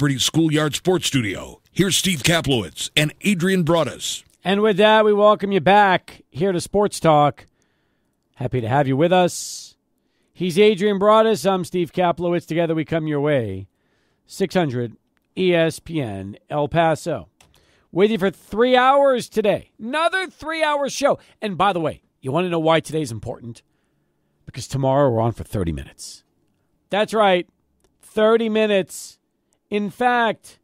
Schoolyard Sports Studio. Here's Steve Kaplowitz and Adrian Broadus. And with that, we welcome you back here to Sports Talk. Happy to have you with us. He's Adrian Broadus. I'm Steve Kaplowitz. Together we come your way. 600 ESPN El Paso. With you for 3 hours today. Another 3-hour show. And by the way, you want to know why today's important? Because tomorrow we're on for 30 minutes. That's right, 30 minutes. In fact,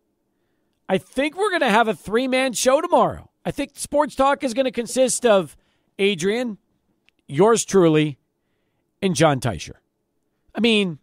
I think we're going to have a 3-man show tomorrow. I think Sports Talk is going to consist of Adrian, yours truly, and John Teicher. I mean,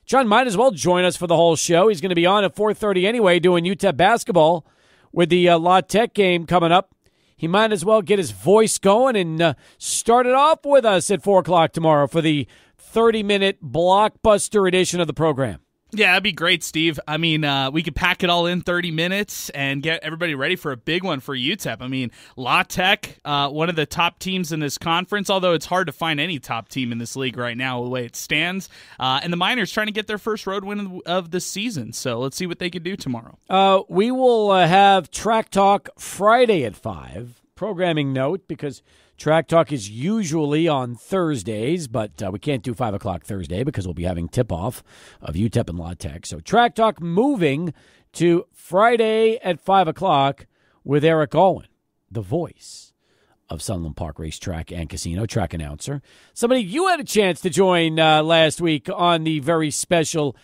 John might as well join us for the whole show. He's going to be on at 4:30 anyway doing UTEP basketball with the La Tech game coming up. He might as well get his voice going and start it off with us at 4 o'clock tomorrow for the 30-minute blockbuster edition of the program. Yeah, that'd be great, Steve. I mean, we could pack it all in 30 minutes and get everybody ready for a big one for UTEP. I mean, La Tech, one of the top teams in this conference, although it's hard to find any top team in this league right now the way it stands. And the Miners trying to get their first road win of the season. So let's see what they can do tomorrow. We will have Track Talk Friday at 5. Programming note, because Track Talk is usually on Thursdays, but we can't do 5 o'clock Thursday because we'll be having tip-off of UTEP and La Tech. So Track Talk moving to Friday at 5 o'clock with Eric Alwyn, the voice of Sunland Park Racetrack and Casino, track announcer. Somebody you had a chance to join last week on the very special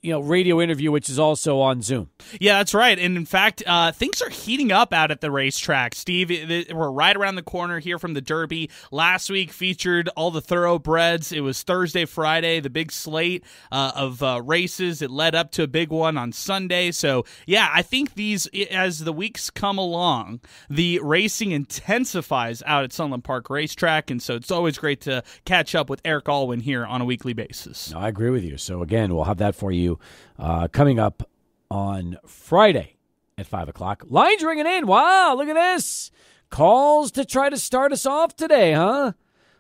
radio interview, which is also on Zoom. Yeah, that's right. And in fact, things are heating up out at the racetrack. Steve, we're right around the corner here from the Derby. Last week featured all the thoroughbreds. It was Thursday, Friday, the big slate of races. It led up to a big one on Sunday. So, yeah, I think as the weeks come along, the racing intensifies out at Sunland Park Racetrack. And so it's always great to catch up with Eric Alwyn here on a weekly basis. No, I agree with you. So, again, we'll have that for you coming up on Friday at 5 o'clock. Lines ringing in. Wow, look at this. Calls to try to start us off today, huh?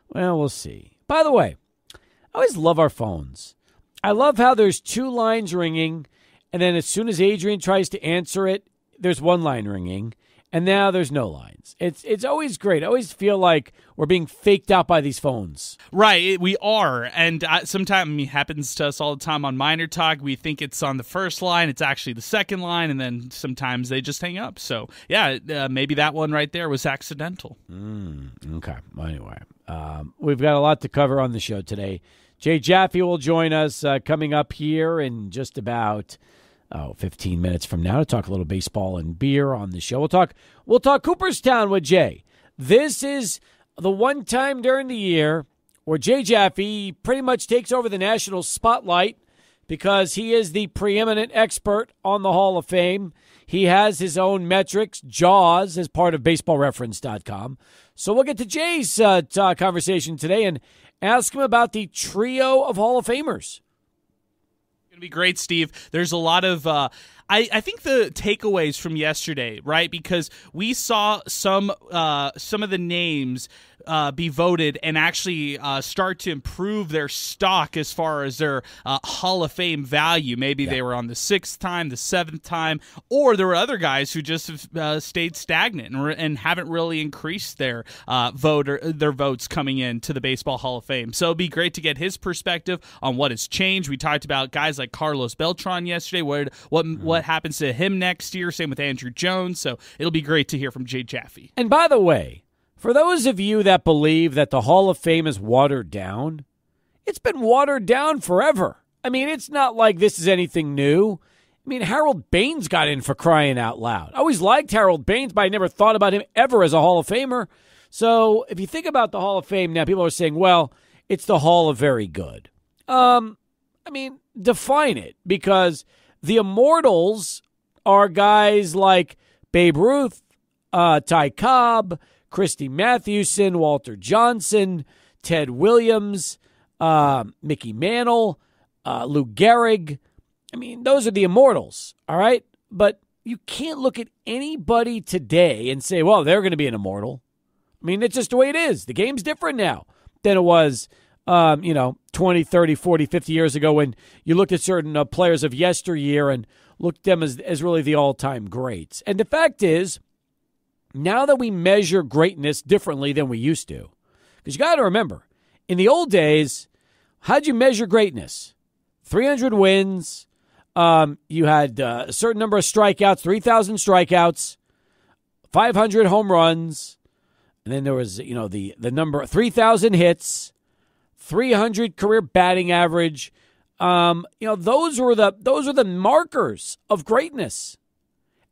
Well, we'll see. By the way, I always love our phones. I love how there's 2 lines ringing, and then as soon as Adrian tries to answer it, there's 1 line ringing, and now there's no lines. It's always great. I always feel like we're being faked out by these phones. Right, we are. And sometimes it happens to us all the time on Miner Talk. We think it's on the first line. It's actually the second line, and then sometimes they just hang up. So, yeah, maybe that one right there was accidental. Okay. Anyway, we've got a lot to cover on the show today. Jaffe will join us coming up here in just about 15 minutes from now to talk a little baseball and beer on the show. We'll talk Cooperstown with Jay. This is the one time during the year where Jaffe pretty much takes over the national spotlight because he is the preeminent expert on the Hall of Fame. He has his own metrics, JAWS, as part of BaseballReference.com. So we'll get to Jay's conversation today and ask him about the trio of Hall of Famers. Be great, Steve. There's a lot of I think the takeaways from yesterday, right? Because we saw some of the names be voted and actually start to improve their stock as far as their Hall of Fame value. Maybe they were on the 6th time, the 7th time, or there were other guys who just have stayed stagnant and haven't really increased their votes coming in to the Baseball Hall of Fame. So it'd be great to get his perspective on what has changed. We talked about guys like Carlos Beltran yesterday. What happens to him next year? Same with Andrew Jones. So it'll be great to hear from Jay Jaffe. And by the way, for those of you that believe that the Hall of Fame is watered down, it's been watered down forever. I mean, it's not like this is anything new. I mean, Harold Baines got in for crying out loud. I always liked Harold Baines, but I never thought about him ever as a Hall of Famer. So if you think about the Hall of Fame now, people are saying, well, it's the Hall of Very Good. I mean, define it, because the immortals are guys like Babe Ruth, Ty Cobb, Christy Mathewson, Walter Johnson, Ted Williams, Mickey Mantle, Lou Gehrig. I mean, those are the immortals, all right? But you can't look at anybody today and say, well, they're going to be an immortal. I mean, it's just the way it is. The game's different now than it was 20, 30, 40, 50 years ago when you looked at certain players of yesteryear and looked at them as really the all-time greats. And the fact is, now that we measure greatness differently than we used to, because you got to remember, in the old days, how'd you measure greatness? 300 wins. You had a certain number of strikeouts, 3,000 strikeouts, 500 home runs, and then there was, the number 3,000 hits, 300 career batting average. Those were the markers of greatness.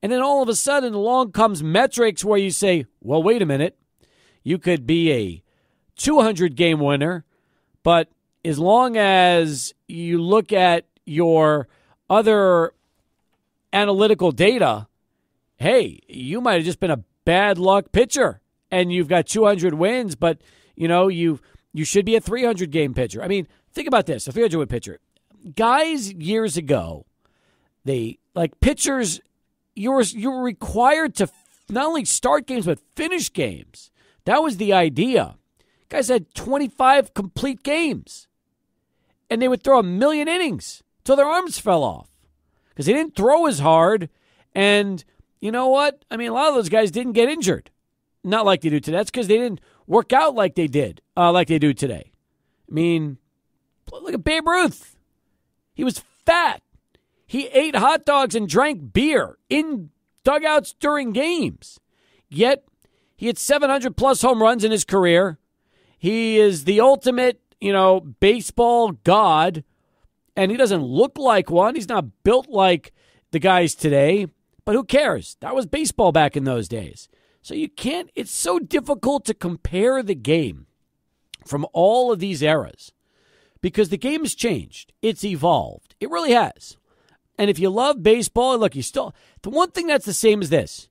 And then all of a sudden along comes metrics where you say, well, wait a minute. You could be a 200-game winner, but as long as you look at your other analytical data, hey, you might have just been a bad luck pitcher and you've got 200 wins, but you should be a 300-game pitcher. I mean, think about this, a 300-win pitcher. Guys years ago, pitchers, you were required to not only start games but finish games. That was the idea. Guys had 25 complete games, and they would throw 1,000,000 innings till their arms fell off because they didn't throw as hard. And you know what? I mean, a lot of those guys didn't get injured, not like they do today. That's because they didn't work out like they do today. I mean, look at Babe Ruth. He was fat. He ate hot dogs and drank beer in dugouts during games. Yet, he had 700-plus home runs in his career. He is the ultimate, baseball god, and he doesn't look like one. He's not built like the guys today, but who cares? That was baseball back in those days. So it's so difficult to compare the game from all of these eras because the game has changed. It's evolved. It really has. And if you love baseball, look, the one thing that's the same as this.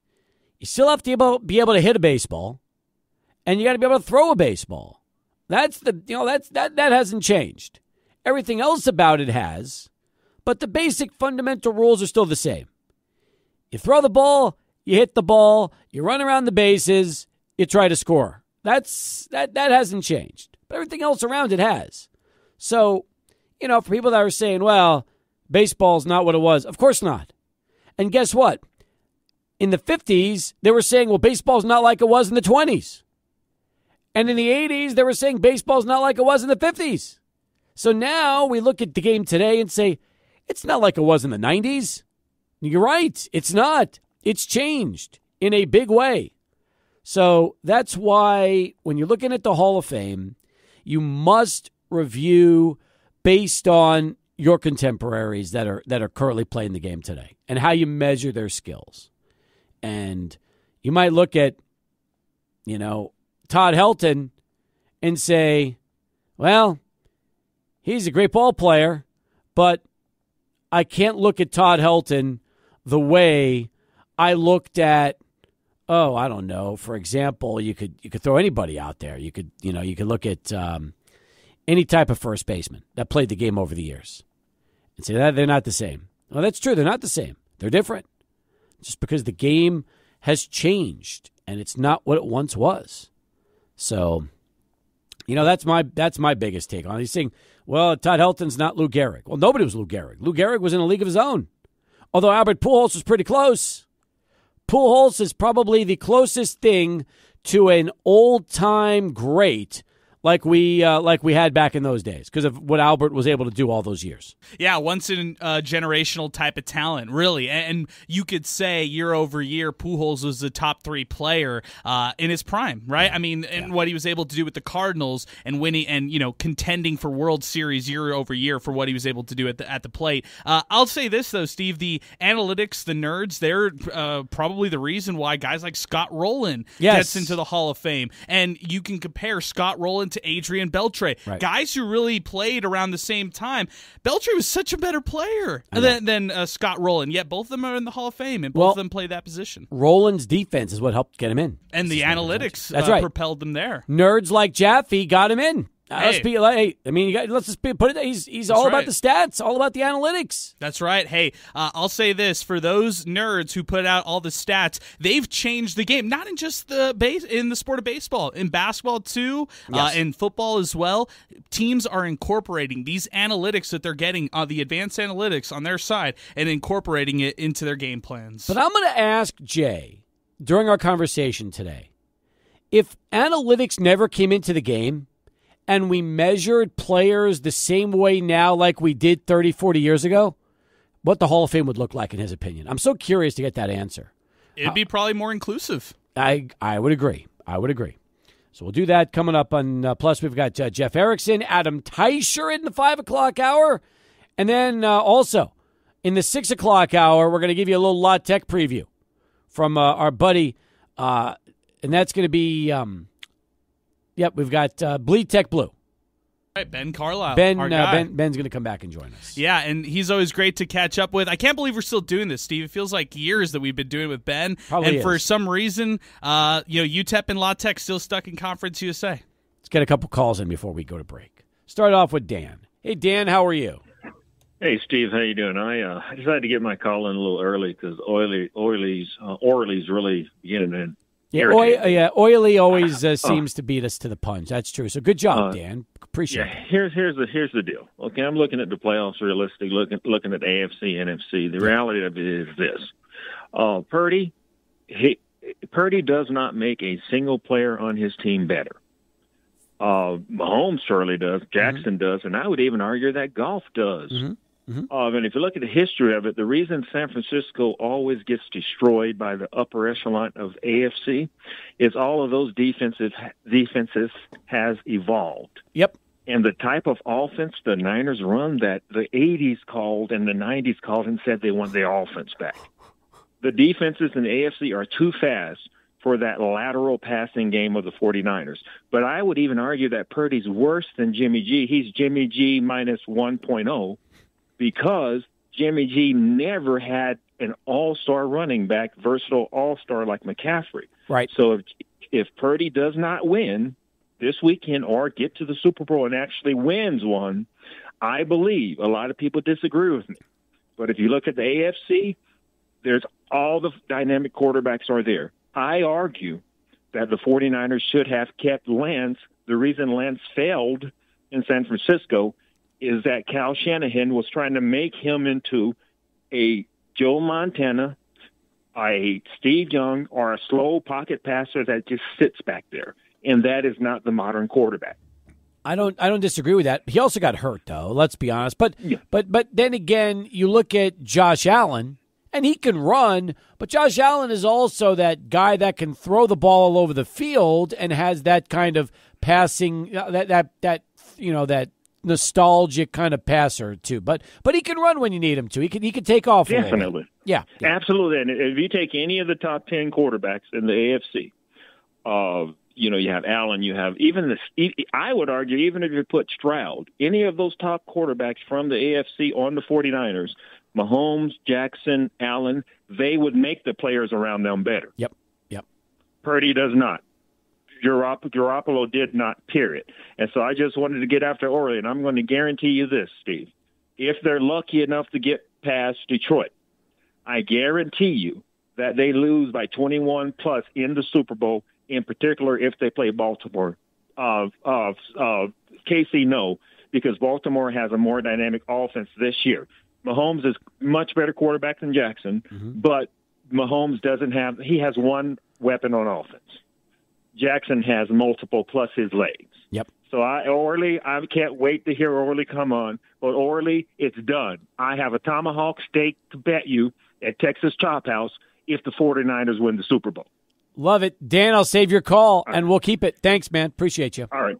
You still have to be able to hit a baseball, and you got to be able to throw a baseball. That hasn't changed. Everything else about it has, but the basic fundamental rules are still the same. You throw the ball, you hit the ball, you run around the bases, you try to score. That hasn't changed, but everything else around it has. So, for people that are saying, well, baseball's not what it was, of course not. And guess what? In the 50s, they were saying, well, baseball's not like it was in the 20s. And in the 80s, they were saying baseball's not like it was in the 50s. So now we look at the game today and say, it's not like it was in the 90s. You're right. It's not. It's changed in a big way. So that's why when you're looking at the Hall of Fame, you must review based on your contemporaries that are currently playing the game today and how you measure their skills. And you might look at, Todd Helton and say, well, he's a great ball player, but I can't look at Todd Helton the way I looked at, I don't know. For example, you could throw anybody out there. You could look at any type of first baseman that played the game over the years and say that they're not the same. Well, that's true. They're not the same. They're different. Just because the game has changed and it's not what it once was. So, that's my biggest take on it. He's saying, well, Todd Helton's not Lou Gehrig. Well, nobody was Lou Gehrig. Lou Gehrig was in a league of his own. Although Albert Pujols was pretty close. Pujols is probably the closest thing to an old-time great like we had back in those days because of what Albert was able to do all those years. Yeah, once in a generational type of talent, really. And you could say year over year, Pujols was the top 3 player in his prime, right? I mean, and what he was able to do with the Cardinals and winning and contending for World Series year over year for what he was able to do at the plate. I'll say this though, Steve: the analytics, the nerds, they're probably the reason why guys like Scott Rowland gets into the Hall of Fame. And you can compare Scott Rowland to Adrian Beltre, guys who really played around the same time. Beltre was such a better player than Scott Rowland, yet both of them are in the Hall of Fame, and both of them play that position. Rowland's defense is what helped get him in. And the analytics propelled them there. Nerds like Jaffe got him in. Let's be like, I mean, let's just put it. He's all about the stats, all about the analytics. That's right. Hey, I'll say this for those nerds who put out all the stats, they've changed the game. Not in just in the sport of baseball, in basketball too, in football as well. Teams are incorporating these analytics that they're getting, the advanced analytics on their side, and incorporating it into their game plans. But I'm going to ask Jay during our conversation today, if analytics never came into the game, and we measured players the same way now like we did 30, 40 years ago, what the Hall of Fame would look like in his opinion. I'm so curious to get that answer. It'd be probably more inclusive. I would agree. So we'll do that coming up on, plus we've got Jeff Erickson, Adam Teicher in the 5 o'clock hour. And then also in the 6 o'clock hour, we're going to give you a little La Tech preview from our buddy, and that's going to be... we've got Bleed Tech Blue. Right, Ben Carlisle. Ben's going to come back and join us. Yeah, and he's always great to catch up with. I can't believe we're still doing this, Steve. It feels like years that we've been doing it with Ben. Probably for some reason, UTEP and La Tech still stuck in Conference USA. Let's get a couple calls in before we go to break. Start off with Dan. Hey, Dan, how are you? Hey, Steve, how you doing? I decided to get my call in a little early because Orly's really getting in. Oily always seems to beat us to the punch. That's true. So good job, Dan. Appreciate it. Here's the deal. Okay, I'm looking at the playoffs realistically, looking at AFC, NFC. The reality of it is this: Purdy does not make a single player on his team better. Mahomes surely does. Jackson does, and I would even argue that Goff does. And if you look at the history of it, the reason San Francisco always gets destroyed by the upper echelon of AFC is all of those defenses has evolved. Yep. And the type of offense the Niners run that the 80s called and the 90s called and said they want their offense back. The defenses in the AFC are too fast for that lateral passing game of the 49ers. But I would even argue that Purdy's worse than Jimmy G. He's Jimmy G minus 1.0. Because Jimmy G never had an all-star running back, versatile all-star like McCaffrey. Right. So if Purdy does not win this weekend or get to the Super Bowl and actually wins one, I believe a lot of people disagree with me. But if you look at the AFC, there's all the dynamic quarterbacks are there. I argue that the 49ers should have kept Lance. The reason Lance failed in San Francisco is that Cal Shanahan was trying to make him into a Joe Montana, a Steve Young, or a slow pocket passer that just sits back there. And that is not the modern quarterback. I don't disagree with that. He also got hurt, though, let's be honest. But then again, you look at Josh Allen, and he can run, but Josh Allen is also that guy that can throw the ball all over the field and has that kind of passing, that nostalgic kind of passer too, but he can run when you need him to. He can take off. Definitely, yeah, absolutely. And if you take any of the top 10 quarterbacks in the AFC, you have Allen, you have I would argue even if you put Stroud, any of those top quarterbacks from the AFC on the 49ers, Mahomes, Jackson, Allen, they would make the players around them better. Yep. Purdy does not. Garoppolo did not, period. And so I just wanted to get after Orly, and I'm going to guarantee you this, Steve. If they're lucky enough to get past Detroit, I guarantee you that they lose by 21 plus in the Super Bowl, in particular if they play Baltimore. KC, no, because Baltimore has a more dynamic offense this year. Mahomes is much better quarterback than Jackson, but Mahomes he has one weapon on offense. Jackson has multiple plus his legs. Yep. So I can't wait to hear Orly come on. But Orly, it's done. I have a tomahawk steak to bet you at Texas Chop House if the 49ers win the Super Bowl. Love it. Dan, I'll save your call, and we'll keep it. Thanks, man. Appreciate you. All right.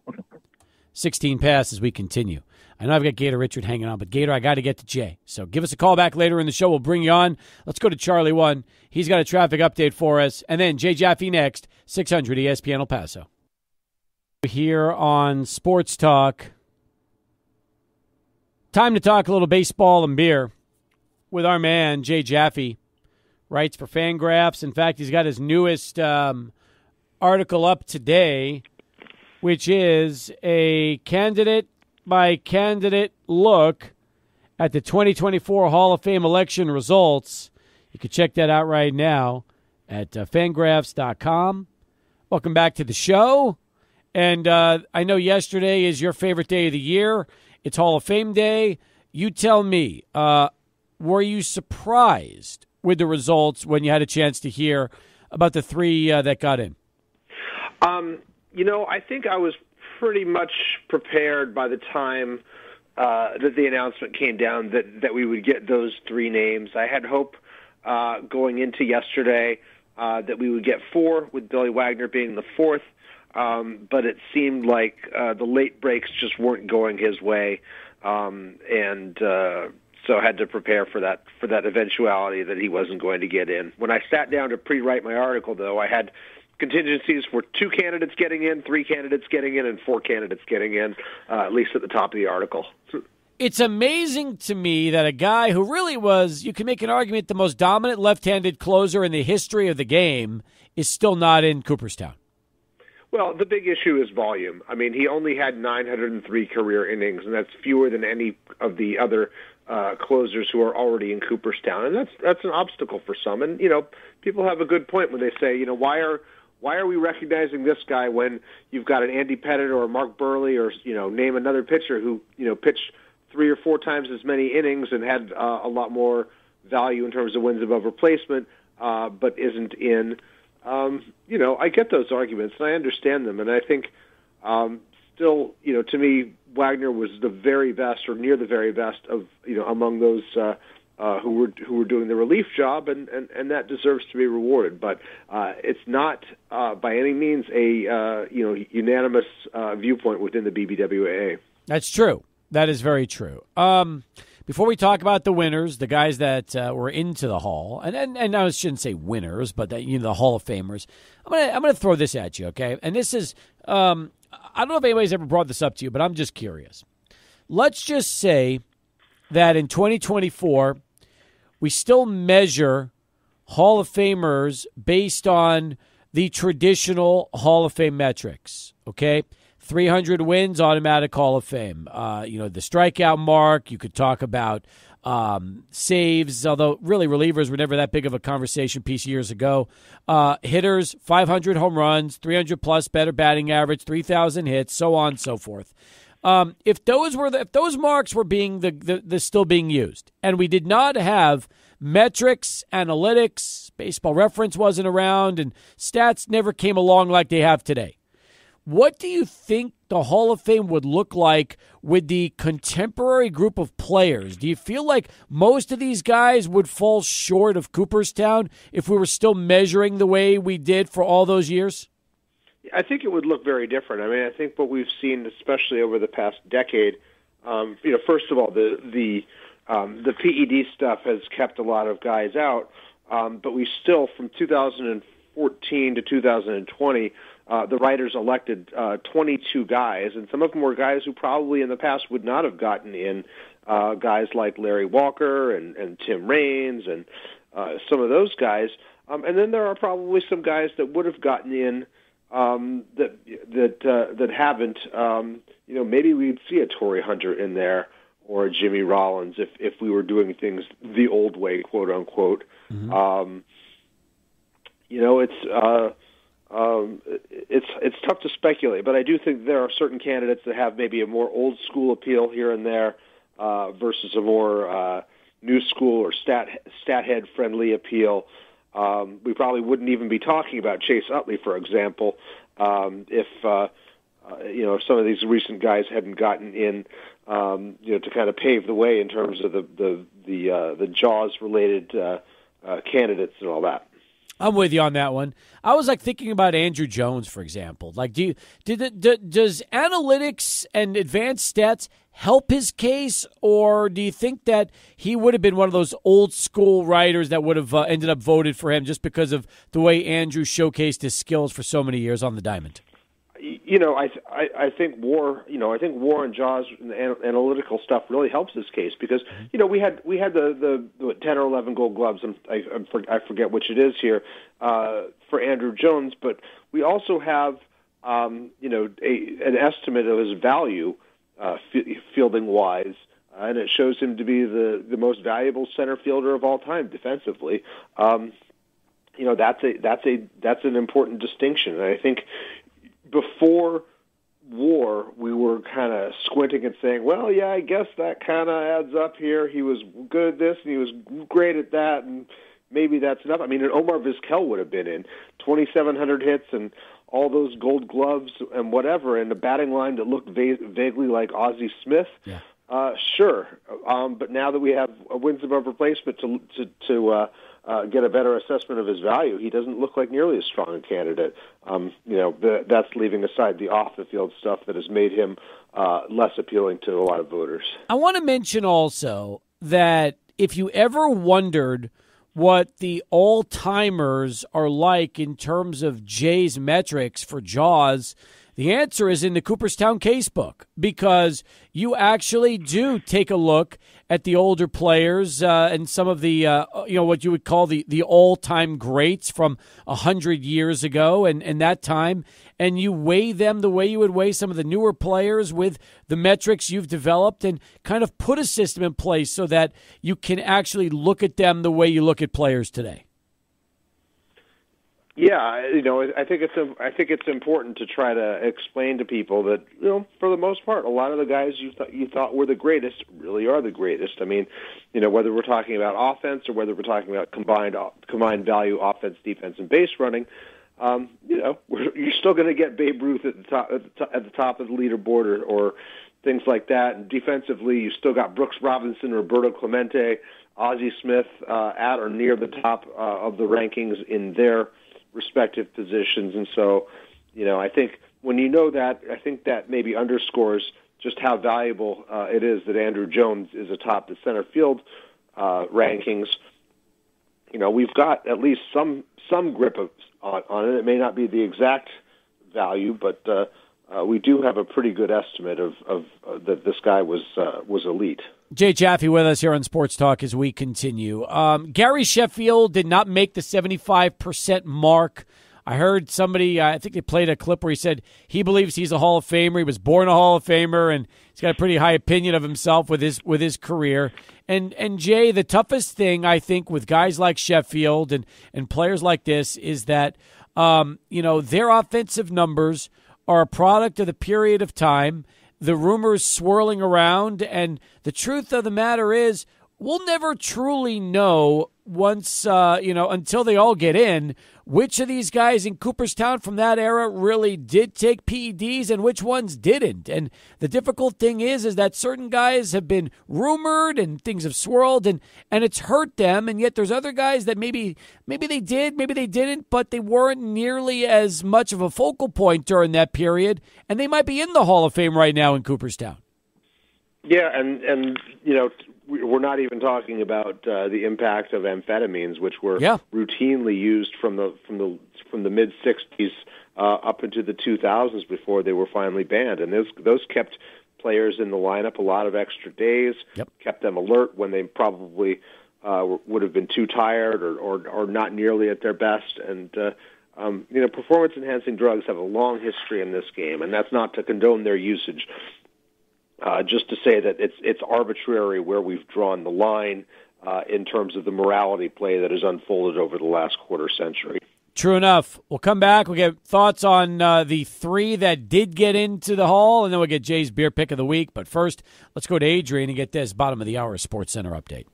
16 past as we continue. I know I've got Gator Richard hanging on, but Gator, I got to get to Jay. So give us a call back later in the show. We'll bring you on. Let's go to Charlie 1. He's got a traffic update for us. And then Jay Jaffe next, 600 ESPN El Paso. Here on Sports Talk. Time to talk a little baseball and beer with our man, Jay Jaffe. Writes for Fangraphs. In fact, he's got his newest article up today which is a candidate-by-candidate look at the 2024 Hall of Fame election results. You can check that out right now at Fangraphs.com. Welcome back to the show. And I know yesterday is your favorite day of the year. It's Hall of Fame Day. You tell me, were you surprised with the results when you had a chance to hear about the three that got in? I think I was pretty much prepared by the time that the announcement came down that we would get those three names. I had hope going into yesterday that we would get four, with Billy Wagner being the fourth. But it seemed like the late breaks just weren't going his way, and so I had to prepare for that eventuality that he wasn't going to get in. When I sat down to pre-write my article, though, I had contingencies for 2 candidates getting in, 3 candidates getting in, and 4 candidates getting in, at least at the top of the article. It's amazing to me that a guy who really was, you can make an argument, the most dominant left-handed closer in the history of the game is still not in Cooperstown. Well, the big issue is volume. I mean, he only had 903 career innings, and that's fewer than any of the other closers who are already in Cooperstown, and that's an obstacle for some. And people have a good point when they say, why are we recognizing this guy when you've got an Andy Pettitte or a Mark Burley or name another pitcher who pitched 3 or 4 times as many innings and had a lot more value in terms of wins above replacement, but isn't in. I get those arguments, and I understand them, and I think still, to me, Wagner was the very best or near the very best of, among those who were doing the relief job, and that deserves to be rewarded. But it's not by any means a unanimous viewpoint within the BBWAA. That's true. That is very true. Before we talk about the winners, the guys that were into the Hall, and I shouldn't say winners, but the Hall of Famers, I'm gonna throw this at you, okay? And this is I don't know if anybody's ever brought this up to you, but I'm just curious. Let's just say that in 2024, we still measure Hall of Famers based on the traditional Hall of Fame metrics, okay? 300 wins, automatic Hall of Fame. The strikeout mark, you could talk about saves, although really relievers were never that big of a conversation piece years ago. Hitters, 500 home runs, 300-plus better batting average, 3,000 hits, so on and so forth. If those marks were being the still being used, and we did not have metrics, analytics, Baseball Reference wasn't around, and stats never came along like they have today, what do you think the Hall of Fame would look like with the contemporary group of players? Do you feel like most of these guys would fall short of Cooperstown if we were still measuring the way we did for all those years? I think it would look very different. I mean, I think what we've seen, especially over the past decade, first of all, the PED stuff has kept a lot of guys out, but we still, from 2014 to 2020, the writers elected 22 guys, and some of them were guys who probably in the past would not have gotten in, guys like Larry Walker and Tim Raines and some of those guys. And then there are probably some guys that would have gotten in that haven't. Maybe we'd see a Torrey Hunter in there or a Jimmy Rollins if we were doing things the old way, quote unquote. Mm-hmm. It's tough to speculate, but I do think there are certain candidates that have maybe a more old school appeal here and there versus a more new school or stat head friendly appeal. We probably wouldn't even be talking about Chase Utley, for example, if some of these recent guys hadn't gotten in, to kind of pave the way in terms of the Jaws related candidates and all that. I'm with you on that one. I was thinking about Andrew Jones, for example. Does analytics and advanced stats help his case, or do you think that he would have been one of those old school writers that would have ended up voted for him just because of the way Andrew showcased his skills for so many years on the diamond? I think WAR and Jaws and the analytical stuff really helps this case because we had the 10 or 11 Gold Gloves, and I forget which it is here for Andrew Jones, but we also have an estimate of his value fielding-wise, and it shows him to be the most valuable center fielder of all time defensively. That's an important distinction, and I think before WAR, we were kind of squinting and saying, well, yeah, I guess that kind of adds up here. He was good at this, and he was great at that, and maybe that's enough. I mean, Omar Vizquel would have been in 2,700 hits and all those gold gloves and whatever, and a batting line that looked vaguely like Ozzie Smith. Yeah. Sure. But now that we have a wins above replacement to get a better assessment of his value, he doesn't look like nearly as strong a candidate. That's leaving aside the off-the-field stuff that has made him less appealing to a lot of voters. I want to mention also that if you ever wondered what the all-timers are like in terms of Jay's metrics for Jaws, the answer is in the Cooperstown Casebook, because you actually do take a look at the older players and some of the, what you would call the all-time greats from 100 years ago and that time, and you weigh them the way you would weigh some of the newer players with the metrics you've developed and kind of put a system in place so that you can actually look at them the way you look at players today. Yeah, I think it's important to try to explain to people that, for the most part, a lot of the guys you thought were the greatest really are the greatest. I mean, whether we're talking about offense or whether we're talking about combined value offense, defense, and base running, you're still going to get Babe Ruth at the top of the leaderboard or things like that. And defensively, you still got Brooks Robinson, Roberto Clemente, Ozzie Smith at or near the top of the rankings in their respective positions. And so, I think when you know that, I think that maybe underscores just how valuable it is that Andrew Jones is atop the center field rankings. We've got at least some grip on it. It may not be the exact value, but we do have a pretty good estimate of that this guy was elite. Jay Jaffe with us here on Sports Talk as we continue. Gary Sheffield did not make the 75% mark. I heard somebody, I think they played a clip where he said he believes he's a Hall of Famer. He was born a Hall of Famer, and he's got a pretty high opinion of himself with his career. And Jay, the toughest thing, I think, with guys like Sheffield and players like this is that, their offensive numbers are a product of the period of time, the rumors swirling around, and the truth of the matter is we'll never truly know once, until they all get in, which of these guys in Cooperstown from that era really did take PEDs and which ones didn't. And the difficult thing is that certain guys have been rumored and things have swirled and it's hurt them. And yet there's other guys that maybe they did, maybe they didn't, but they weren't nearly as much of a focal point during that period. And they might be in the Hall of Fame right now in Cooperstown. Yeah, and we're not even talking about the impact of amphetamines, which were routinely used from the mid '60s up into the 2000s before they were finally banned, and those kept players in the lineup a lot of extra days, kept them alert when they probably would have been too tired or not nearly at their best, and performance-enhancing drugs have a long history in this game, and that's not to condone their usage. Just to say that it's arbitrary where we've drawn the line in terms of the morality play that has unfolded over the last quarter century. True enough. We'll come back. We'll get thoughts on the three that did get into the Hall, and then we'll get Jay's beer pick of the week. But first, let's go to Adrian and get this bottom of the hour Sports Center update.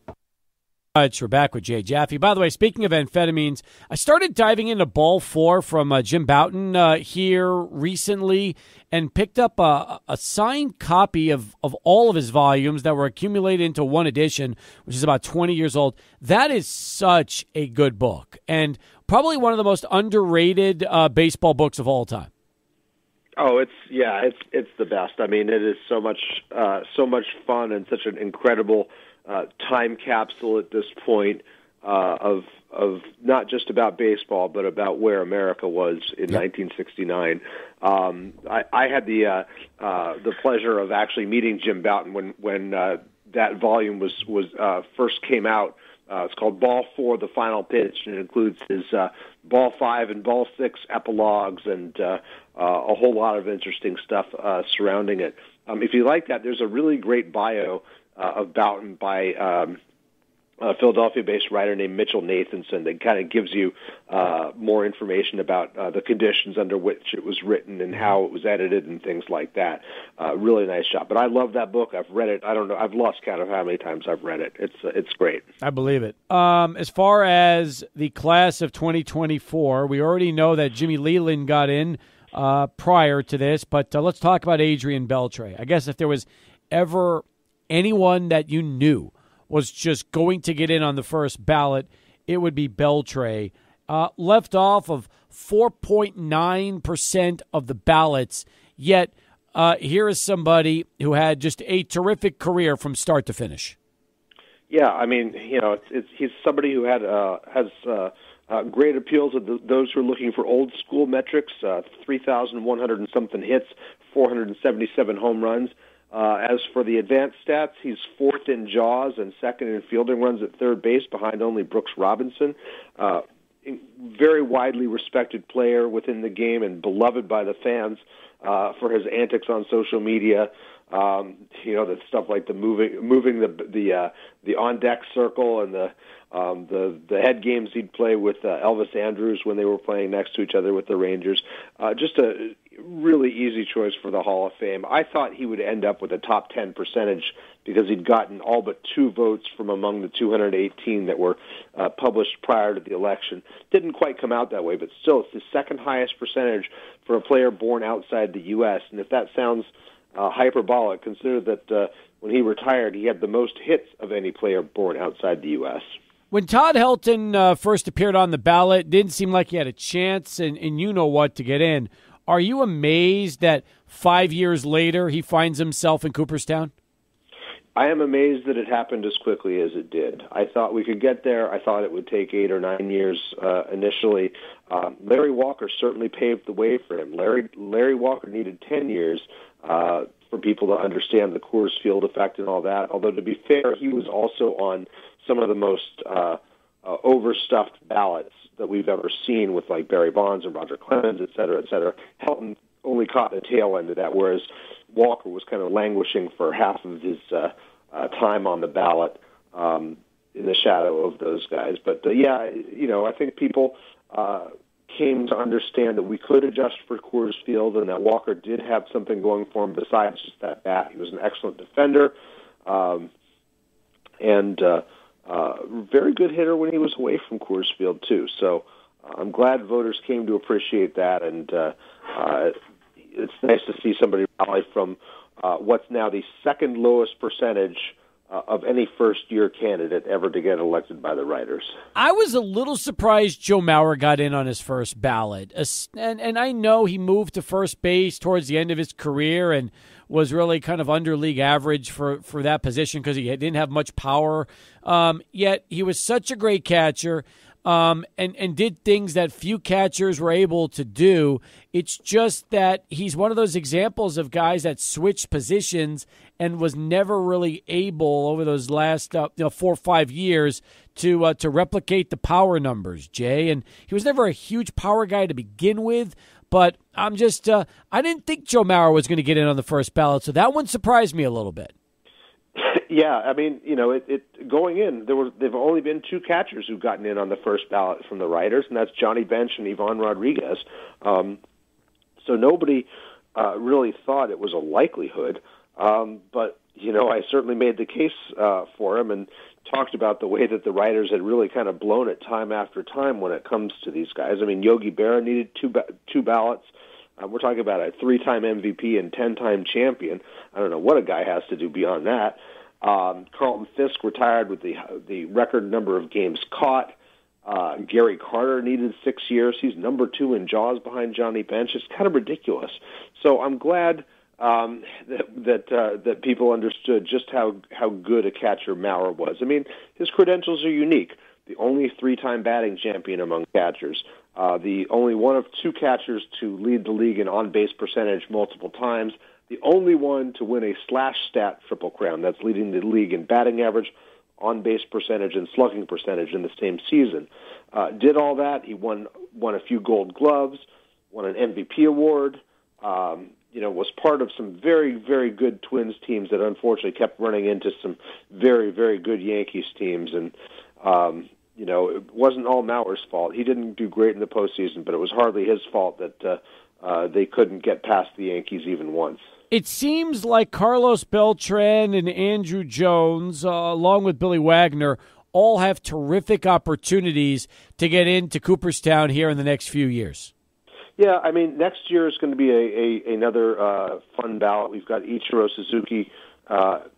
We're back with Jay Jaffe. By the way, speaking of amphetamines, I started diving into Ball 4 from Jim Bouton here recently and picked up a signed copy of all of his volumes that were accumulated into one edition, which is about 20 years old. That is such a good book and probably one of the most underrated baseball books of all time. Oh, it's the best. I mean, it is so much fun and such an incredible time capsule at this point of not just about baseball, but about where America was in 1969. I had the pleasure of actually meeting Jim Bouton when that volume was first came out It's called Ball 4, The Final Pitch, and it includes his Ball 5 and Ball 6 epilogues and a whole lot of interesting stuff surrounding it. If you like that, there's a really great bio of Boughton by a Philadelphia-based writer named Mitchell Nathanson that kind of gives you more information about the conditions under which it was written and how it was edited and things like that. Really nice job. But I love that book. I've read it. I don't know. I've lost count of how many times I've read it. It's great. I believe it. As far as the class of 2024, we already know that Jimmy Leland got in prior to this, but let's talk about Adrian Beltre. I guess if there was ever anyone that you knew was just going to get in on the first ballot, it would be Beltre. Left off of 4.9% of the ballots, yet here is somebody who had just a terrific career from start to finish. Yeah, I mean, he's somebody who has great appeal to those who are looking for old school metrics, 3,100 and something hits, 477 home runs. As for the advanced stats, he's fourth in JAWS and second in fielding runs at third base behind only Brooks Robinson. Very widely respected player within the game and beloved by the fans for his antics on social media. That stuff like the moving the on deck circle and the head games he'd play with Elvis Andrews when they were playing next to each other with the Rangers. Just a really easy choice for the Hall of Fame. I thought he would end up with a top 10 percentage because he'd gotten all but 2 votes from among the 218 that were published prior to the election. Didn't quite come out that way, but still it's the second highest percentage for a player born outside the U.S. And if that sounds hyperbolic, consider that when he retired, he had the most hits of any player born outside the U.S. When Todd Helton first appeared on the ballot, didn't seem like he had a chance and you know what to get in. Are you amazed that 5 years later he finds himself in Cooperstown? I am amazed that it happened as quickly as it did. I thought we could get there. I thought it would take 8 or 9 years initially. Larry Walker certainly paved the way for him. Larry Walker needed 10 years for people to understand the Coors Field effect and all that. Although, to be fair, he was also on some of the most overstuffed ballots that we've ever seen with like Barry Bonds and Roger Clemens, et cetera, et cetera. Helton only caught the tail end of that, whereas Walker was kind of languishing for half of his time on the ballot in the shadow of those guys. But, I think people came to understand that we could adjust for Coors Field and that Walker did have something going for him besides just that bat. He was an excellent defender and very good hitter when he was away from Coors Field, too. So I'm glad voters came to appreciate that, and it's nice to see somebody rally from what's now the second lowest percentage of any first-year candidate ever to get elected by the writers. I was a little surprised Joe Mauer got in on his first ballot. And I know he moved to first base towards the end of his career and was really kind of under league average for that position because he didn't have much power. Yet he was such a great catcher. And did things that few catchers were able to do. It's just that he's one of those examples of guys that switched positions and was never really able over those last 4 or 5 years to replicate the power numbers, Jay. And he was never a huge power guy to begin with. But I'm just I didn't think Joe Mauer was going to get in on the first ballot, so that one surprised me a little bit. Yeah, I mean, it going in, there've only been 2 catchers who've gotten in on the first ballot from the writers, and that's Johnny Bench and Ivan Rodriguez. So nobody really thought it was a likelihood, but I certainly made the case for him and talked about the way that the writers had really kind of blown it time after time when it comes to these guys. I mean, Yogi Berra needed 2 ballots. We're talking about a 3-time MVP and 10-time champion. I don't know what a guy has to do beyond that. Carlton Fisk retired with the record number of games caught. Gary Carter needed 6 years. He's number 2 in JAWS behind Johnny Bench. It's kind of ridiculous. So I'm glad that people understood just how good a catcher Mauer was. I mean, his credentials are unique. The only 3-time batting champion among catchers. The only one of 2 catchers to lead the league in on-base percentage multiple times. The only one to win a slash stat triple crown. That's leading the league in batting average, on-base percentage and slugging percentage in the same season. Did all that. He won a few Gold Gloves, won an MVP award, was part of some very, very good Twins teams that unfortunately kept running into some very, very good Yankees teams. And, it wasn't all Mauer's fault. He didn't do great in the postseason, but it was hardly his fault that they couldn't get past the Yankees even once. It seems like Carlos Beltran and Andrew Jones, along with Billy Wagner, all have terrific opportunities to get into Cooperstown here in the next few years. Yeah, I mean, next year is going to be another fun ballot. We've got Ichiro Suzuki and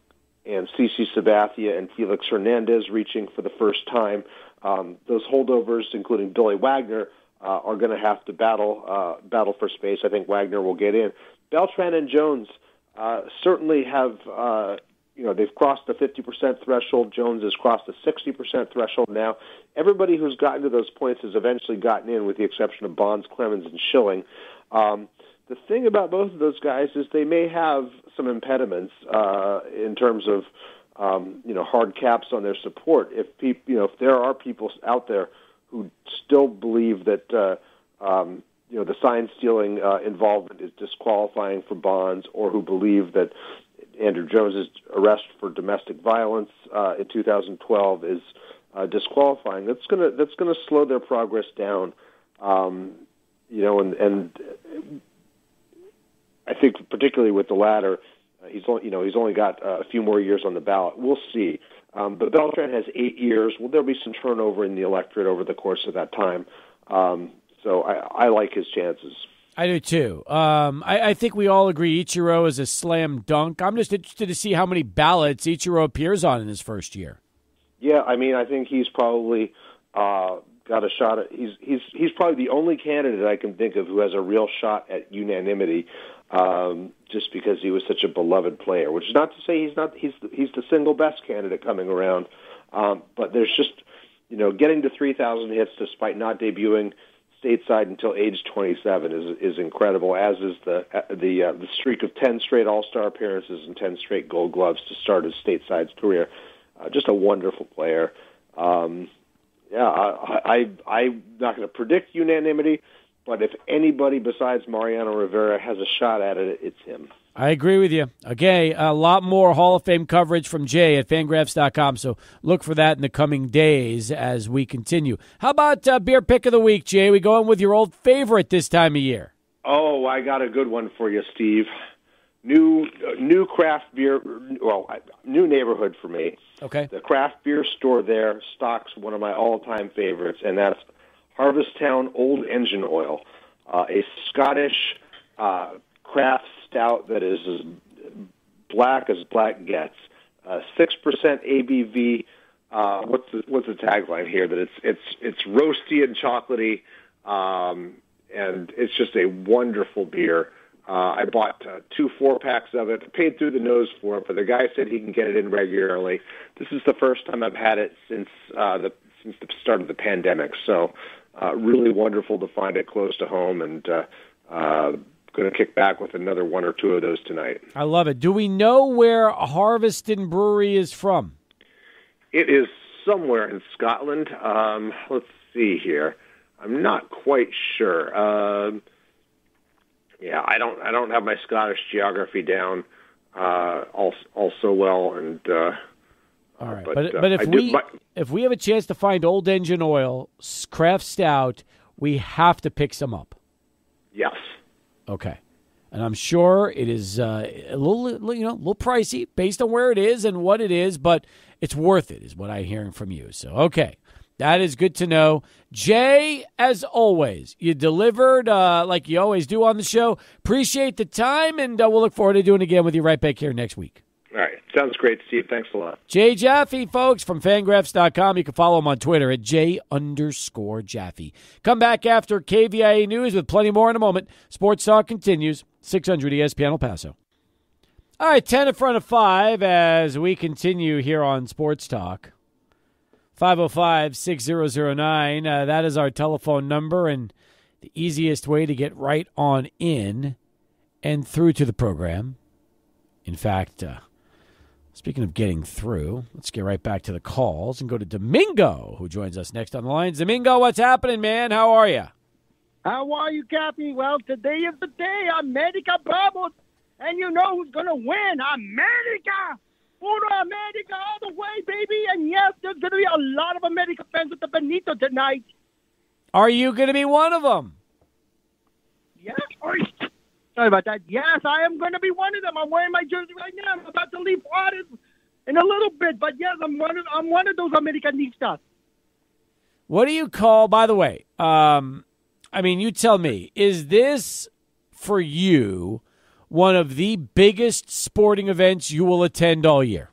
CC Sabathia and Felix Hernandez reaching for the first time. Those holdovers, including Billy Wagner, are going to have to battle for space. I think Wagner will get in. Beltran and Jones certainly have, they've crossed the 50% threshold. Jones has crossed the 60% threshold now. Everybody who's gotten to those points has eventually gotten in, with the exception of Bonds, Clemens, and Schilling. The thing about both of those guys is they may have some impediments in terms of, hard caps on their support. If there are people out there who still believe that the sign-stealing involvement is disqualifying for Bonds, or who believe that Andrew Jones's arrest for domestic violence in 2012 is disqualifying, that's gonna slow their progress down. And I think particularly with the latter, he's only got a few more years on the ballot. We'll see. But Beltran has 8 years. Well, there'll be some turnover in the electorate over the course of that time. So I like his chances. I do too. I think we all agree Ichiro is a slam dunk. I'm just interested to see how many ballots Ichiro appears on in his first year. Yeah, I mean, I think he's probably got a shot at. He's probably the only candidate I can think of who has a real shot at unanimity, just because he was such a beloved player. Which is not to say he's the single best candidate coming around, but there's just getting to 3,000 hits despite not debuting stateside until age 27 is incredible, as is the streak of 10 straight All-Star appearances and 10 straight Gold Gloves to start his stateside career. Just a wonderful player. I'm not going to predict unanimity, but if anybody besides Mariano Rivera has a shot at it, it's him. I agree with you. Okay, a lot more Hall of Fame coverage from Jay at Fangraphs.com, so look for that in the coming days as we continue. How about beer pick of the week, Jay? We going with your old favorite this time of year. Oh, I got a good one for you, Steve. New craft beer, new neighborhood for me. Okay. The craft beer store there stocks one of my all-time favorites, and that's Harvesttown Old Engine Oil, a Scottish craft stout that is as black as black gets. 6% ABV. What's the tagline here? That it's roasty and chocolatey, and it's just a wonderful beer. I bought 2 4-packs of it. Paid through the nose for it, but the guy said he can get it in regularly. This is the first time I've had it since the start of the pandemic. So really wonderful to find it close to home, and going to kick back with another 1 or 2 of those tonight. I love it. Do we know where Harveston Brewery is from? It is somewhere in Scotland. Let's see here. I'm not quite sure. I don't have my Scottish geography down also well, and all right. But if we have a chance to find Old Engine Oil craft stout, we have to pick some up. Yes. Okay. And I'm sure it is a little pricey based on where it is and what it is, but it's worth it, is what I'm hearing from you. So, okay. That is good to know. Jay, as always, you delivered like you always do on the show. Appreciate the time, and we'll look forward to doing it again with you right back here next week. All right. Sounds great, Steve. Thanks a lot. Jay Jaffe, folks, from Fangraphs.com. You can follow him on Twitter at J_Jaffe. Come back after KVIA News with plenty more in a moment. Sports Talk continues. 600 ESPN El Paso. All right, 10 in front of 5 as we continue here on Sports Talk. 505-6009. That is our telephone number and the easiest way to get right on in and through to the program. In fact, Speaking of getting through, let's get right back to the calls and go to Domingo, who joins us next on the lines. Domingo, what's happening, man? How are you? How are you, Cappy? Well, today is the day. America Bravo. And you know who's going to win. America! Puro America all the way, baby. And yes, there's going to be a lot of America fans at the Benito tonight. Are you going to be one of them? Yes. Sorry about that. Yes, I am going to be one of them. I'm wearing my jersey right now. I'm about to leave Juarez in a little bit. But yes, I'm one of those Americanistas. What do you call, by the way, you tell me, is this for you one of the biggest sporting events you will attend all year?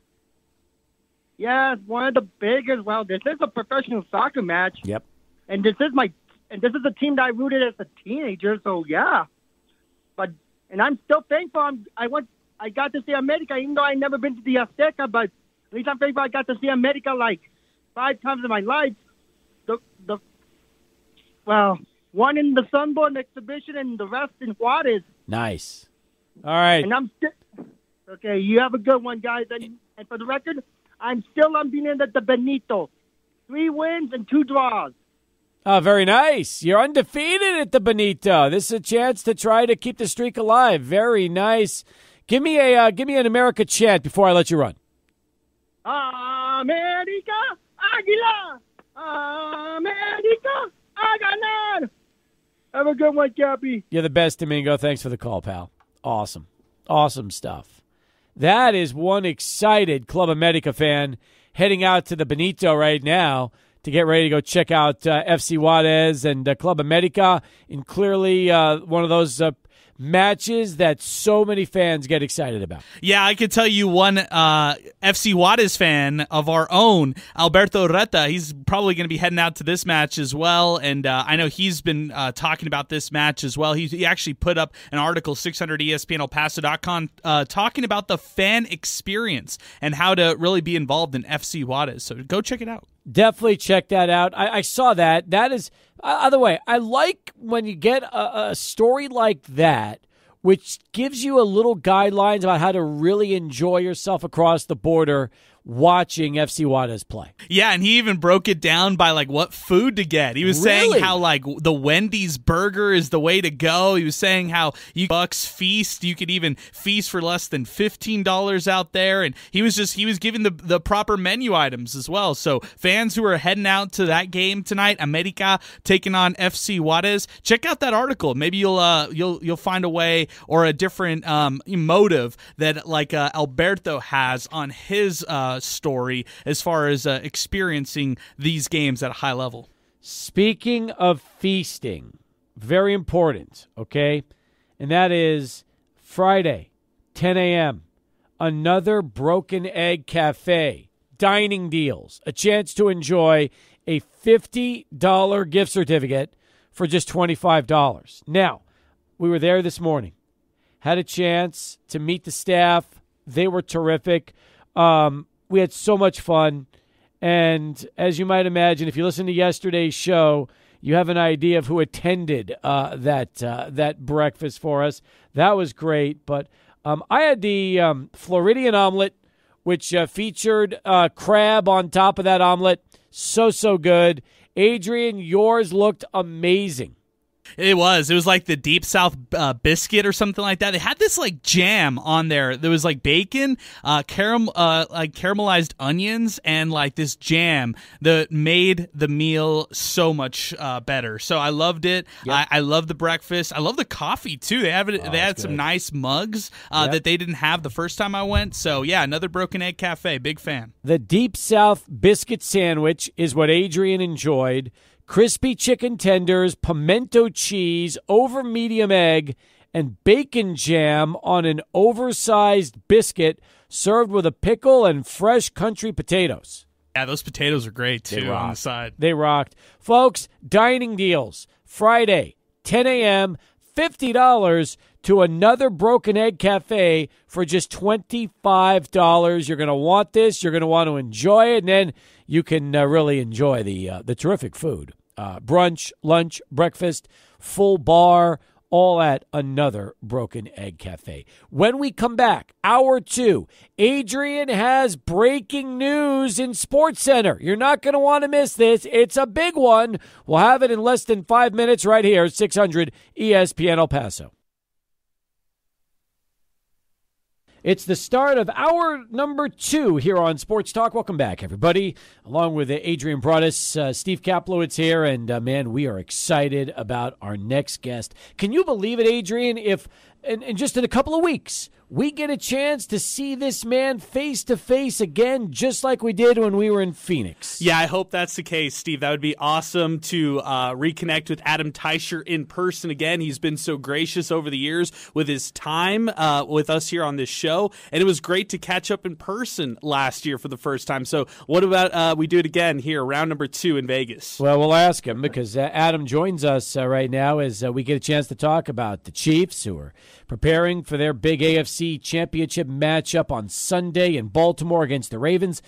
Yes, one of the biggest. Well, this is a professional soccer match. Yep. And this is a team that I rooted as a teenager, so yeah. And I'm still thankful. I got to see America, even though I never been to the Azteca, but at least I'm thankful I got to see America like 5 times in my life. One in the Sunborn exhibition and the rest in Juarez. Nice. All right. And okay, you have a good one, guys. And for the record, I'm still unbeaten at the Benito. 3 wins and 2 draws. Oh, very nice. You're undefeated at the Benito. This is a chance to try to keep the streak alive. Very nice. Give me an America chant before I let you run. America, Águila. America, a ganar. Have a good one, Cappy. You're the best, Domingo. Thanks for the call, pal. Awesome. Awesome stuff. That is one excited Club America fan heading out to the Benito right now to get ready to go check out FC Juarez and Club America, and clearly one of those matches that so many fans get excited about. Yeah, I could tell you one FC Juarez fan of our own, Alberto Reta. He's probably going to be heading out to this match as well, and I know he's been talking about this match as well. He actually put up an article, 600ESPNElPaso.com, talking about the fan experience and how to really be involved in FC Juarez. So go check it out. Definitely check that out. I saw that. That is, by the way, I like when you get a story like that, which gives you a little guidelines about how to really enjoy yourself across the border watching FC Juarez play. Yeah, and he even broke it down by like what food to get. He was saying how like the Wendy's burger is the way to go. He was saying how you bucks feast. You could even feast for less than $15 out there. And he was giving the proper menu items as well. So fans who are heading out to that game tonight, America taking on FC Juarez, check out that article. Maybe you'll find a way or a different motive that like Alberto has on his story as far as experiencing these games at a high level. Speaking of feasting, very important, okay? And that is Friday, 10 a.m., another Broken Egg Cafe, dining deals, a chance to enjoy a $50 gift certificate for just $25. Now, we were there this morning, had a chance to meet the staff. They were terrific. We had so much fun, and as you might imagine, if you listen to yesterday's show, you have an idea of who attended that breakfast for us. That was great, but I had the Floridian omelet, which featured crab on top of that omelet. So good. Adrian, yours looked amazing. It was like the Deep South biscuit or something like that. They had this like jam on there. There was like bacon, like caramelized onions, and like this jam that made the meal so much better. So I loved it. Yep. I love the breakfast. I love the coffee too. They had some nice mugs that they didn't have the first time I went. So yeah, another Broken Egg Cafe. Big fan. The Deep South biscuit sandwich is what Adrian enjoyed. Crispy chicken tenders, pimento cheese, over medium egg, and bacon jam on an oversized biscuit served with a pickle and fresh country potatoes. Yeah, those potatoes are great, too, on the side. They rocked. Folks, dining deals. Friday, 10 a.m., $50 to another Broken Egg Cafe for just $25. You're going to want this. You're going to want to enjoy it, and then you can really enjoy the terrific food. Brunch, lunch, breakfast, full bar, all at another Broken Egg Cafe. When we come back, hour 2, Adrian has breaking news in SportsCenter. You're not going to want to miss this. It's a big one. We'll have it in less than 5 minutes right here, 600 ESPN El Paso. It's the start of hour number 2 here on Sports Talk. Welcome back, everybody. Along with Adrian Broadus, Steve Kaplowitz here, and man, we are excited about our next guest. Can you believe it, Adrian, if in just in a couple of weeks, we get a chance to see this man face-to-face again, just like we did when we were in Phoenix? Yeah, I hope that's the case, Steve. That would be awesome to reconnect with Adam Teicher in person again. He's been so gracious over the years with his time with us here on this show, and it was great to catch up in person last year for the first time. So what about we do it again here, round number 2 in Vegas? Well, we'll ask him because Adam joins us right now as we get a chance to talk about the Chiefs, who are preparing for their big AFC Championship matchup on Sunday in Baltimore against the Ravens.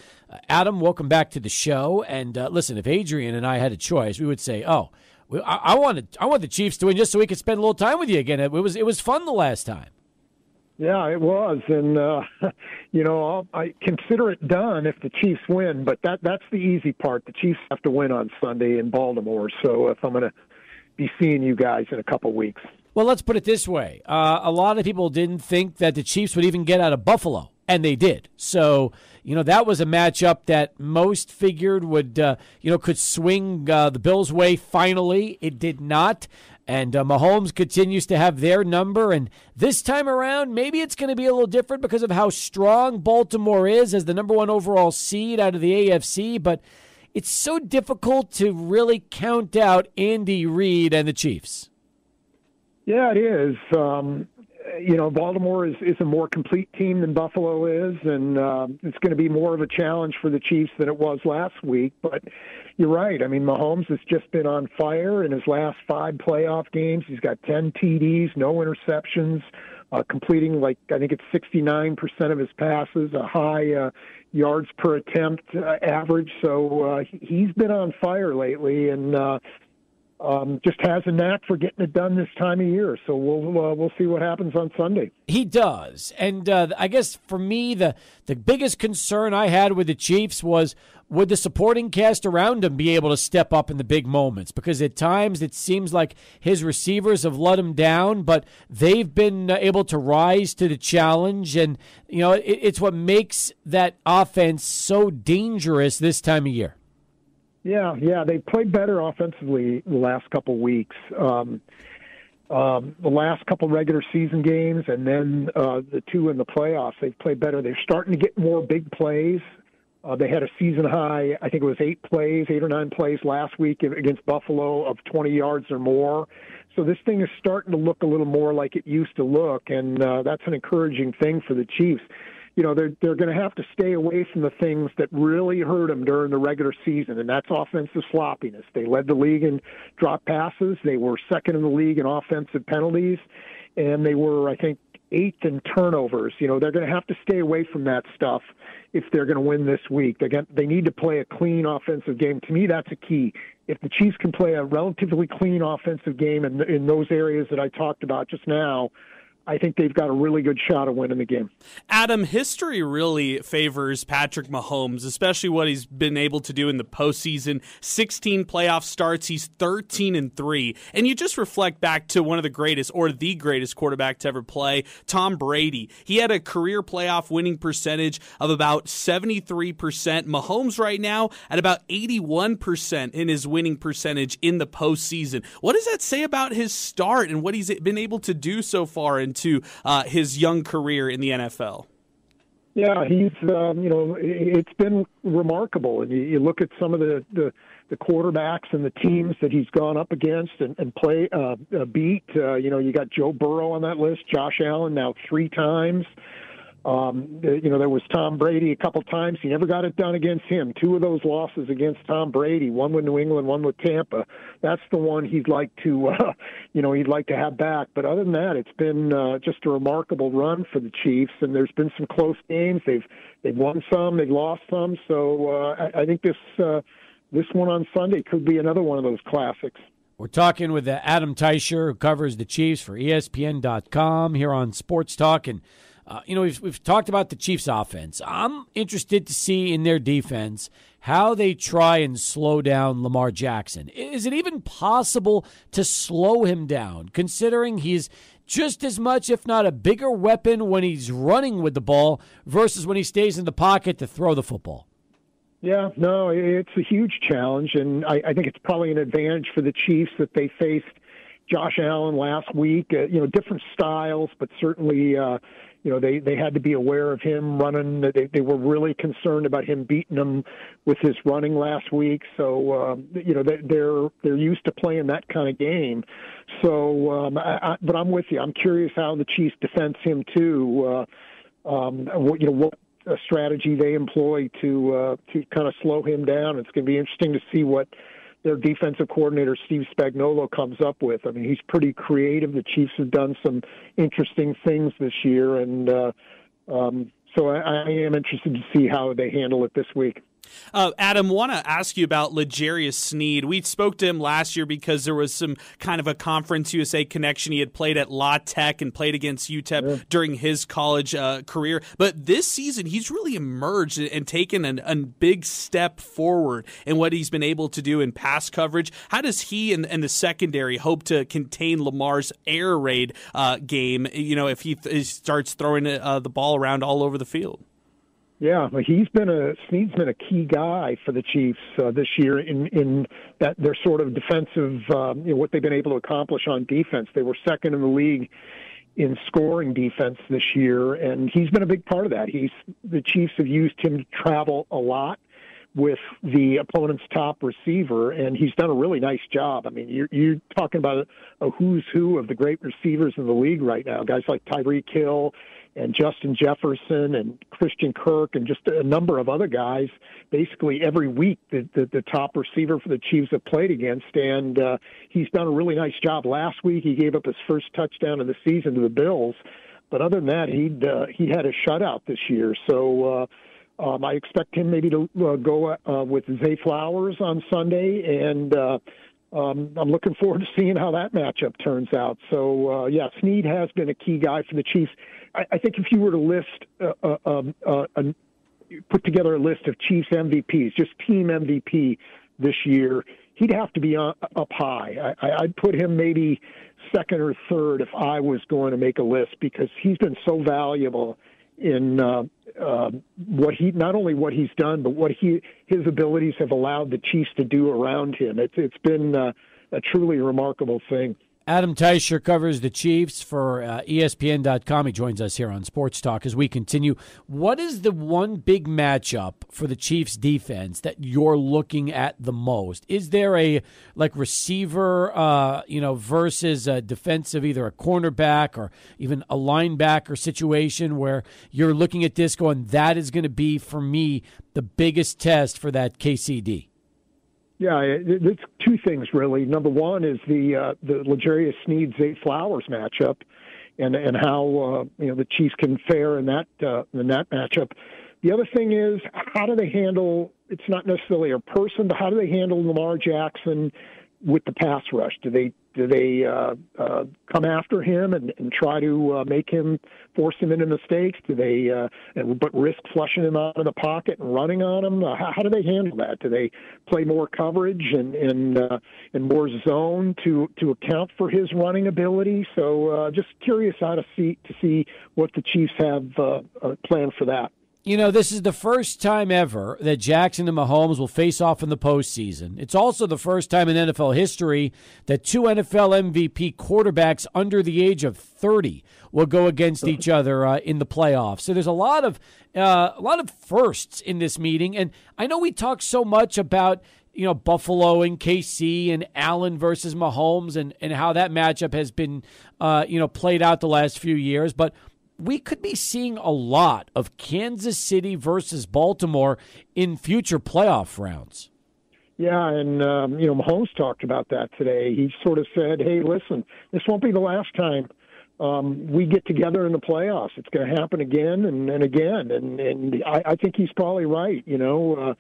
Adam, welcome back to the show. And listen, if Adrian and I had a choice, we would say, I want the Chiefs to win just so we could spend a little time with you again. It was fun the last time. Yeah, it was, and I consider it done if the Chiefs win. But that's the easy part. The Chiefs have to win on Sunday in Baltimore. So if I'm going to be seeing you guys in a couple weeks. Well, let's put it this way. A lot of people didn't think that the Chiefs would even get out of Buffalo, and they did. So, that was a matchup that most figured would, could swing the Bills' way finally. It did not. And Mahomes continues to have their number. And this time around, maybe it's going to be a little different because of how strong Baltimore is as the number 1 overall seed out of the AFC. But it's so difficult to really count out Andy Reid and the Chiefs. Yeah, it is. Baltimore is a more complete team than Buffalo is, and it's going to be more of a challenge for the Chiefs than it was last week. But you're right. I mean, Mahomes has just been on fire in his last 5 playoff games. He's got 10 TDs, no interceptions, completing I think it's 69% of his passes, a high yards per attempt average. So he's been on fire lately, and just has a knack for getting it done this time of year. So we'll see what happens on Sunday. He does. And I guess for me, the biggest concern I had with the Chiefs was, would the supporting cast around him be able to step up in the big moments? Because at times it seems like his receivers have let him down, but they've been able to rise to the challenge. And, it's what makes that offense so dangerous this time of year. Yeah, they played better offensively the last couple weeks. The last couple regular season games and then the 2 in the playoffs, they've played better. They're starting to get more big plays. They had a season high, I think it was 8 or 9 plays last week against Buffalo of 20 yards or more. So this thing is starting to look a little more like it used to look, and that's an encouraging thing for the Chiefs. They're going to have to stay away from the things that really hurt them during the regular season, and that's offensive sloppiness. They led the league in drop passes. They were second in the league in offensive penalties, and they were, I think, 8th in turnovers. They're going to have to stay away from that stuff if they're going to win this week. They need to play a clean offensive game. To me, that's a key. If the Chiefs can play a relatively clean offensive game in those areas that I talked about just now, I think they've got a really good shot of winning the game. Adam, history really favors Patrick Mahomes, especially what he's been able to do in the postseason. 16 playoff starts, he's 13-3. And you just reflect back to one of the greatest, or the greatest quarterback to ever play, Tom Brady. He had a career playoff winning percentage of about 73%. Mahomes right now at about 81% in his winning percentage in the postseason. What does that say about his start and what he's been able to do so far into his young career in the NFL? Yeah, he's it's been remarkable, and you look at some of the quarterbacks and the teams that he's gone up against and beat. You got Joe Burrow on that list, Josh Allen now 3 times. There was Tom Brady a couple times. He never got it done against him. 2 of those losses against Tom Brady, one with New England, one with Tampa. That's the one he'd like to have back. But other than that, it's been just a remarkable run for the Chiefs. And there's been some close games. They've won some, they've lost some. So I think this one on Sunday could be another one of those classics. We're talking with Adam Teicher, who covers the Chiefs for ESPN.com here on Sports Talk. And, we've talked about the Chiefs' offense. I'm interested to see in their defense how they try and slow down Lamar Jackson. Is it even possible to slow him down, considering he's just as much, if not a bigger weapon when he's running with the ball versus when he stays in the pocket to throw the football? Yeah, no, it's a huge challenge, and I think it's probably an advantage for the Chiefs that they faced Josh Allen last week. Different styles, but certainly, they had to be aware of him running. They were really concerned about him beating them with his running last week. So, they're used to playing that kind of game. So, but I'm with you. I'm curious how the Chiefs defense him too. What a strategy they employ to kind of slow him down. It's going to be interesting to see what their defensive coordinator, Steve Spagnuolo, comes up with. I mean, he's pretty creative. The Chiefs have done some interesting things this year, and so I am interested to see how they handle it this week. Adam, want to ask you about L'Jarius Sneed. We spoke to him last year because there was some kind of a Conference USA connection. He had played at La Tech and played against UTEP during his college career. But this season, he's really emerged and taken a big step forward in what he's been able to do in pass coverage. How does he and the secondary hope to contain Lamar's air raid game, if he starts throwing the ball around all over the field? Yeah, Sneed's been a key guy for the Chiefs this year in that their sort of defensive, what they've been able to accomplish on defense. They were second in the league in scoring defense this year, and he's been a big part of that. The Chiefs have used him to travel a lot with the opponent's top receiver, and he's done a really nice job. I mean, you're talking about a who's who of the great receivers in the league right now, guys like Tyreek Hill and Justin Jefferson and Christian Kirk and just a number of other guys. Basically every week the top receiver for the Chiefs have played against, and he's done a really nice job. Last week he gave up his first touchdown of the season to the Bills, but other than that, he had a shutout this year. So I expect him maybe to go with Zay Flowers on Sunday, and I'm looking forward to seeing how that matchup turns out. So, Sneed has been a key guy for the Chiefs. I think if you were to put together a list of Chiefs MVPs, just team MVP this year, he'd have to be up high. I'd put him maybe second or third if I was going to make a list, because he's been so valuable in not only what he's done, but what his abilities have allowed the Chiefs to do around him. It's been a truly remarkable thing. Adam Teicher covers the Chiefs for ESPN.com. He joins us here on Sports Talk as we continue. What is the one big matchup for the Chiefs defense that you're looking at the most? Is there a receiver, versus a defensive, either a cornerback or even a linebacker situation where you're looking at this going, that is going to be, for me, the biggest test for that KCD? Yeah, it's two things really. Number one is the L'Jarius Sneed Zay Flowers matchup, and how the Chiefs can fare in that matchup. The other thing is, how do they handle? It's not necessarily a person, but how do they handle Lamar Jackson with the pass rush? Do they come after him and try to force him into mistakes? Do they but risk flushing him out of the pocket and running on him? How do they handle that? Do they play more coverage and more zone to account for his running ability? So just curious how to see what the Chiefs have planned for that. This is the first time ever that Jackson and Mahomes will face off in the postseason. It's also the first time in NFL history that two NFL MVP quarterbacks under the age of 30 will go against each other in the playoffs. So there's a lot of firsts in this meeting. And I know we talk so much about Buffalo and KC and Allen versus Mahomes and how that matchup has been played out the last few years, but we could be seeing a lot of Kansas City versus Baltimore in future playoff rounds. Yeah, and Mahomes talked about that today. He sort of said, "Hey, listen, this won't be the last time we get together in the playoffs. It's going to happen again and again." And I think he's probably right. The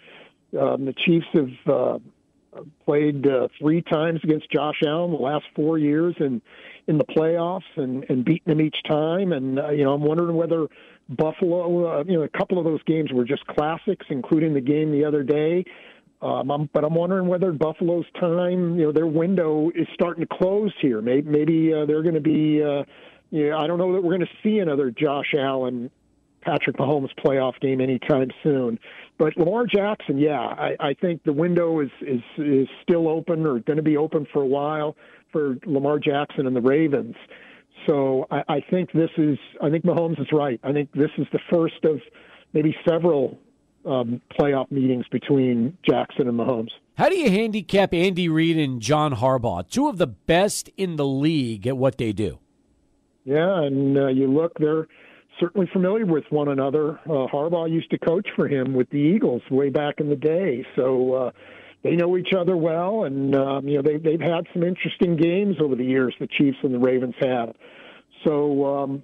Chiefs have played 3 times against Josh Allen the last 4 years in the playoffs and beaten him each time. And, I'm wondering whether Buffalo, a couple of those games were just classics, including the game the other day. But I'm wondering whether Buffalo's time, their window is starting to close here. Maybe they're going to be, I don't know that we're going to see another Josh Allen, Patrick Mahomes playoff game anytime soon. But Lamar Jackson, I think the window is still open or going to be open for a while for Lamar Jackson and the Ravens. So I think Mahomes is right. I think this is the first of maybe several playoff meetings between Jackson and Mahomes. How do you handicap Andy Reid and John Harbaugh, 2 of the best in the league at what they do? Yeah, and you look, they're certainly familiar with one another. Harbaugh used to coach for him with the Eagles way back in the day, so they know each other well, and they've had some interesting games over the years. The Chiefs and the Ravens have. So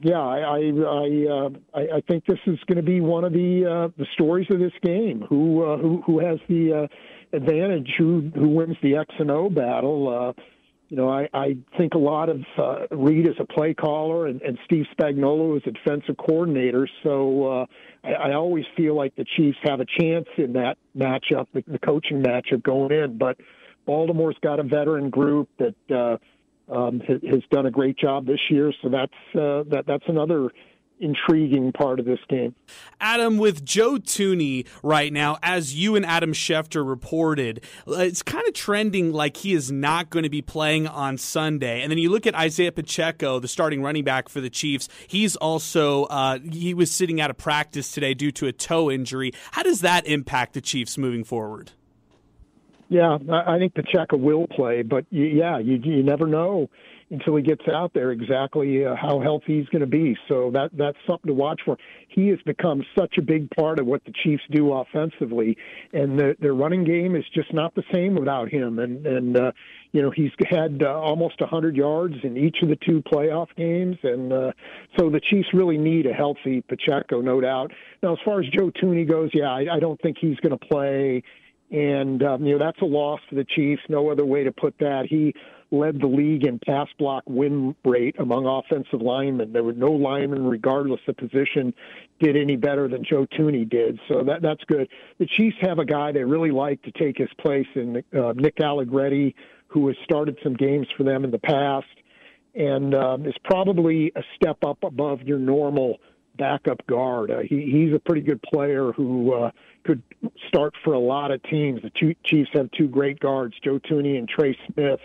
I think this is going to be one of the stories of this game. Who has the advantage? Who wins the X and O battle? I think a lot of Reid as a play caller and Steve Spagnuolo as a defensive coordinator. So I always feel like the Chiefs have a chance in that matchup, the coaching matchup going in. But Baltimore's got a veteran group that has done a great job this year. So that's another intriguing part of this game. Adam, with Joe Thuney right now, as you and Adam Schefter reported, it's kind of trending like he is not going to be playing on Sunday. And then you look at Isaiah Pacheco, the starting running back for the Chiefs. He's also he was sitting out of practice today due to a toe injury. How does that impact the Chiefs moving forward? Yeah, I think Pacheco will play, but you never know until he gets out there exactly how healthy he's going to be. So that's something to watch for. He has become such a big part of what the Chiefs do offensively, and their running game is just not the same without him. And he's had almost 100 yards in each of the 2 playoff games, and so the Chiefs really need a healthy Pacheco, no doubt. Now, as far as Joe Thuney goes, I don't think he's going to play. And, that's a loss for the Chiefs. No other way to put that. He led the league in pass block win rate among offensive linemen. There were no linemen, regardless of position, did any better than Joe Thuney did. So that's good. The Chiefs have a guy they really like to take his place in Nick Allegretti, who has started some games for them in the past and is probably a step up above your normal backup guard. He's a pretty good player who could start for a lot of teams. The Chiefs have 2 great guards, Joe Thuney and Trey Smith,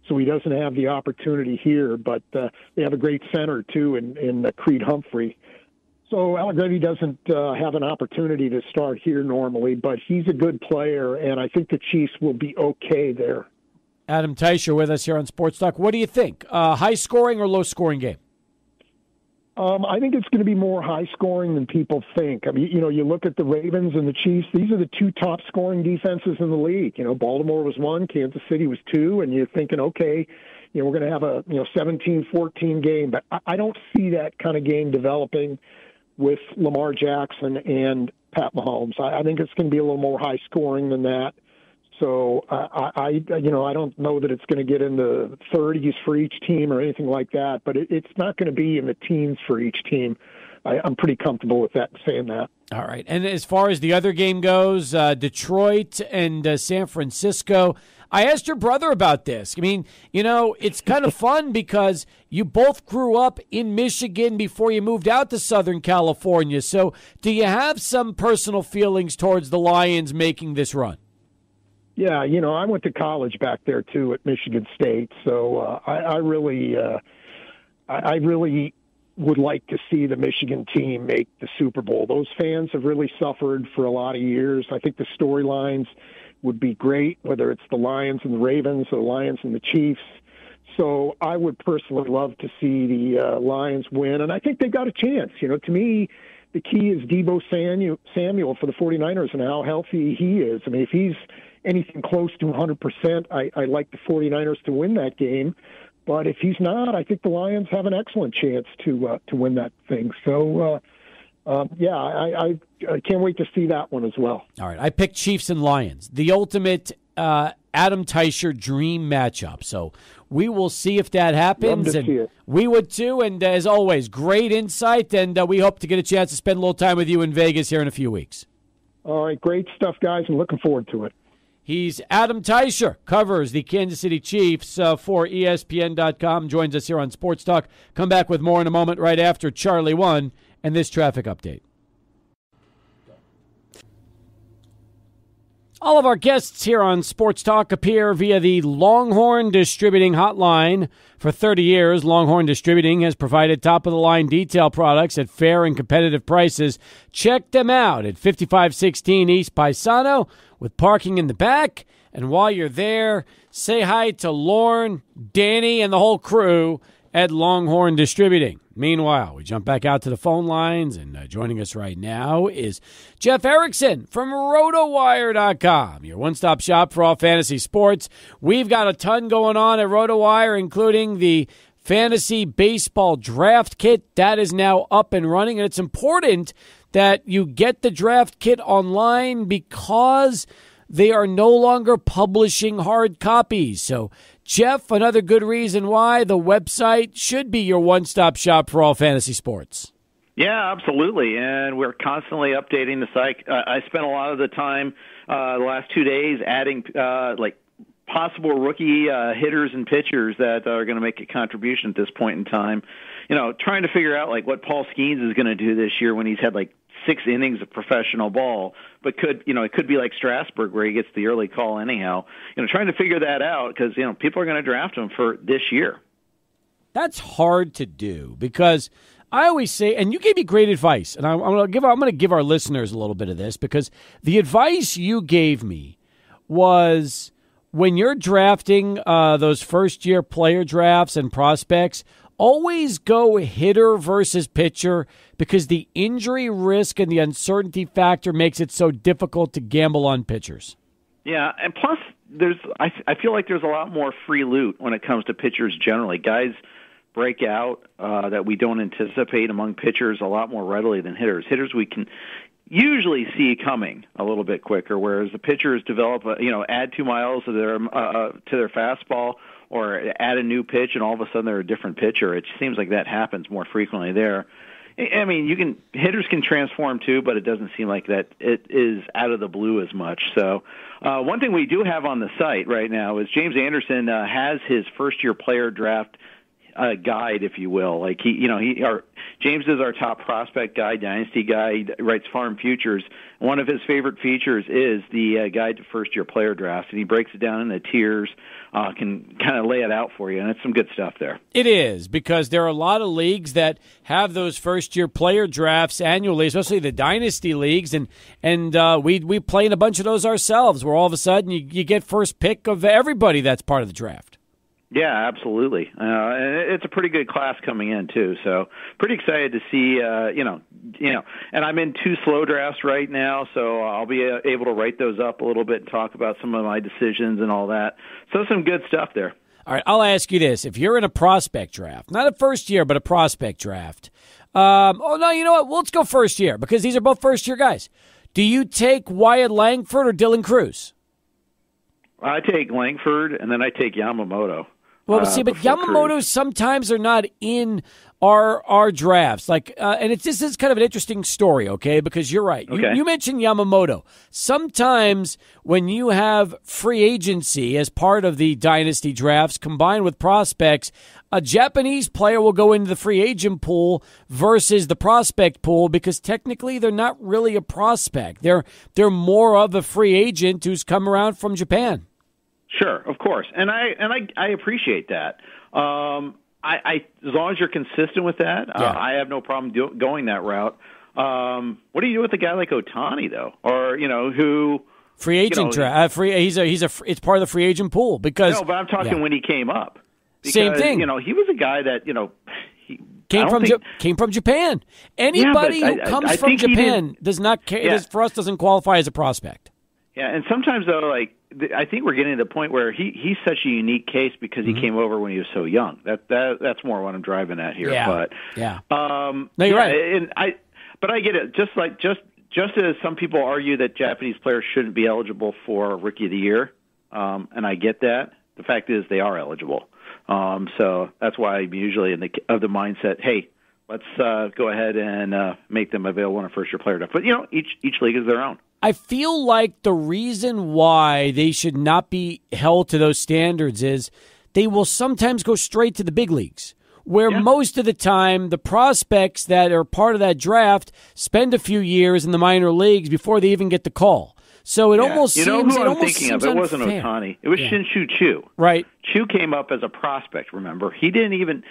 so he doesn't have the opportunity here, but they have a great center, too, in Creed Humphrey. So Allegretti doesn't have an opportunity to start here normally, but he's a good player, and I think the Chiefs will be okay there. Adam Teicher with us here on Sports Talk. What do you think? High-scoring or low-scoring game? I think it's going to be more high-scoring than people think. I mean, you look at the Ravens and the Chiefs, these are the 2 top-scoring defenses in the league. Baltimore was 1, Kansas City was 2, and you're thinking, okay, we're going to have a 17-14 game. But I don't see that kind of game developing with Lamar Jackson and Pat Mahomes. I think it's going to be a little more high-scoring than that. So I don't know that it's going to get in the 30s for each team or anything like that, but it's not going to be in the teens for each team. I'm pretty comfortable with that, saying that. All right. And as far as the other game goes, Detroit and San Francisco, I asked your brother about this. I mean, it's kind of fun because you both grew up in Michigan before you moved out to Southern California. So do you have some personal feelings towards the Lions making this run? Yeah, I went to college back there too at Michigan State, so I really would like to see the Michigan team make the Super Bowl. Those fans have really suffered for a lot of years. I think the storylines would be great, whether it's the Lions and the Ravens or the Lions and the Chiefs. So I would personally love to see the Lions win, and I think they've got a chance. To me, the key is Deebo Samuel for the 49ers and how healthy he is. I mean, if he's anything close to 100%, I like the 49ers to win that game. But if he's not, I think the Lions have an excellent chance to win that thing. So I can't wait to see that one as well. All right, I picked Chiefs and Lions, the ultimate Adam Teicher dream matchup. So we will see if that happens. Love to see it. We would too. And as always, great insight. And we hope to get a chance to spend a little time with you in Vegas here in a few weeks. All right, great stuff, guys. I'm looking forward to it. He's Adam Teicher, covers the Kansas City Chiefs for ESPN.com, joins us here on Sports Talk. Come back with more in a moment right after Charlie 1 and this traffic update. All of our guests here on Sports Talk appear via the Longhorn Distributing Hotline. For 30 years, Longhorn Distributing has provided top-of-the-line detail products at fair and competitive prices. Check them out at 5516 East Paisano with parking in the back. And while you're there, say hi to Lorne, Danny, and the whole crew at Longhorn Distributing. Meanwhile, we jump back out to the phone lines, and joining us right now is Jeff Erickson from RotoWire.com, your one-stop shop for all fantasy sports. We've got a ton going on at RotoWire, including the fantasy baseball draft kit. That is now up and running, and it's important that you get the draft kit online because they are no longer publishing hard copies. So, Jeff, another good reason why the website should be your one-stop shop for all fantasy sports. Yeah, absolutely, and we're constantly updating the site. I spent a lot of the time the last 2 days adding possible rookie hitters and pitchers that are going to make a contribution at this point in time. Trying to figure out what Paul Skeens is going to do this year when he's had 6 innings of professional ball, but it could be like Strasburg where he gets the early call anyhow. Trying to figure that out because people are going to draft him for this year. That's hard to do because I always say, and you gave me great advice, and I'm going to give our listeners a little bit of this because the advice you gave me was when you're drafting those first-year player drafts and prospects, always go hitter versus pitcher because the injury risk and the uncertainty factor makes it so difficult to gamble on pitchers. Yeah, and plus I feel like there's a lot more free loot when it comes to pitchers generally. Guys break out that we don't anticipate among pitchers a lot more readily than hitters. Hitters we can usually see coming a little bit quicker, whereas the pitchers develop, add 2 miles to their fastball or add a new pitch, and all of a sudden they're a different pitcher. It seems like that happens more frequently there. I mean, hitters can transform too, but it doesn't seem like that it is out of the blue as much. So one thing we do have on the site right now is James Anderson has his first-year player draft guide, if you will. James is our top prospect guy, dynasty guy. He writes Farm Futures. One of his favorite features is the guide to first-year player drafts, and he breaks it down into tiers, can kind of lay it out for you, and it's some good stuff there. It is, because there are a lot of leagues that have those first-year player drafts annually, especially the dynasty leagues, and we play in a bunch of those ourselves, where all of a sudden you get first pick of everybody that's part of the draft. Yeah, absolutely. And it's a pretty good class coming in too. So pretty excited to see, and I'm in 2 slow drafts right now, so I'll be able to write those up a little bit and talk about some of my decisions and all that. So some good stuff there. All right, I'll ask you this. If you're in a prospect draft, not a first year, but a prospect draft, you know what? Well, let's go first year because these are both first year guys. Do you take Wyatt Langford or Dylan Cruz? I take Langford and then I take Yamamoto. Well, see, but Yamamoto Cruz. sometimes are not in our drafts. And this is kind of an interesting story, okay? Because you're right. Okay. You mentioned Yamamoto. Sometimes when you have free agency as part of the dynasty drafts combined with prospects, a Japanese player will go into the free agent pool versus the prospect pool because technically they're not really a prospect. They're more of a free agent who's come around from Japan. Sure, of course, and I appreciate that. As long as you're consistent with that, I have no problem going that route. What do you do with a guy like Ohtani though, or who free agent draft? It's part of the free agent pool because no, but I'm talking when he came up. Because, same thing. He was a guy that came from Japan. Anybody who comes from Japan does not for us doesn't qualify as a prospect. Yeah, and sometimes though, I think we're getting to the point where he's such a unique case because he came over when he was so young. That's more what I'm driving at here. Yeah. But no, you're right. And But I get it. Just as some people argue that Japanese players shouldn't be eligible for Rookie of the Year, and I get that. The fact is they are eligible. So that's why I'm usually of the mindset, hey, let's go ahead and make them available on a first-year player. But, each league is their own. I feel like the reason why they should not be held to those standards is they will sometimes go straight to the big leagues, where most of the time the prospects that are part of that draft spend a few years in the minor leagues before they even get the call. So it almost seems unfair. You know who I'm thinking of? It wasn't Ohtani. It was Shin-Soo Choo. Right. Choo came up as a prospect, remember. He didn't even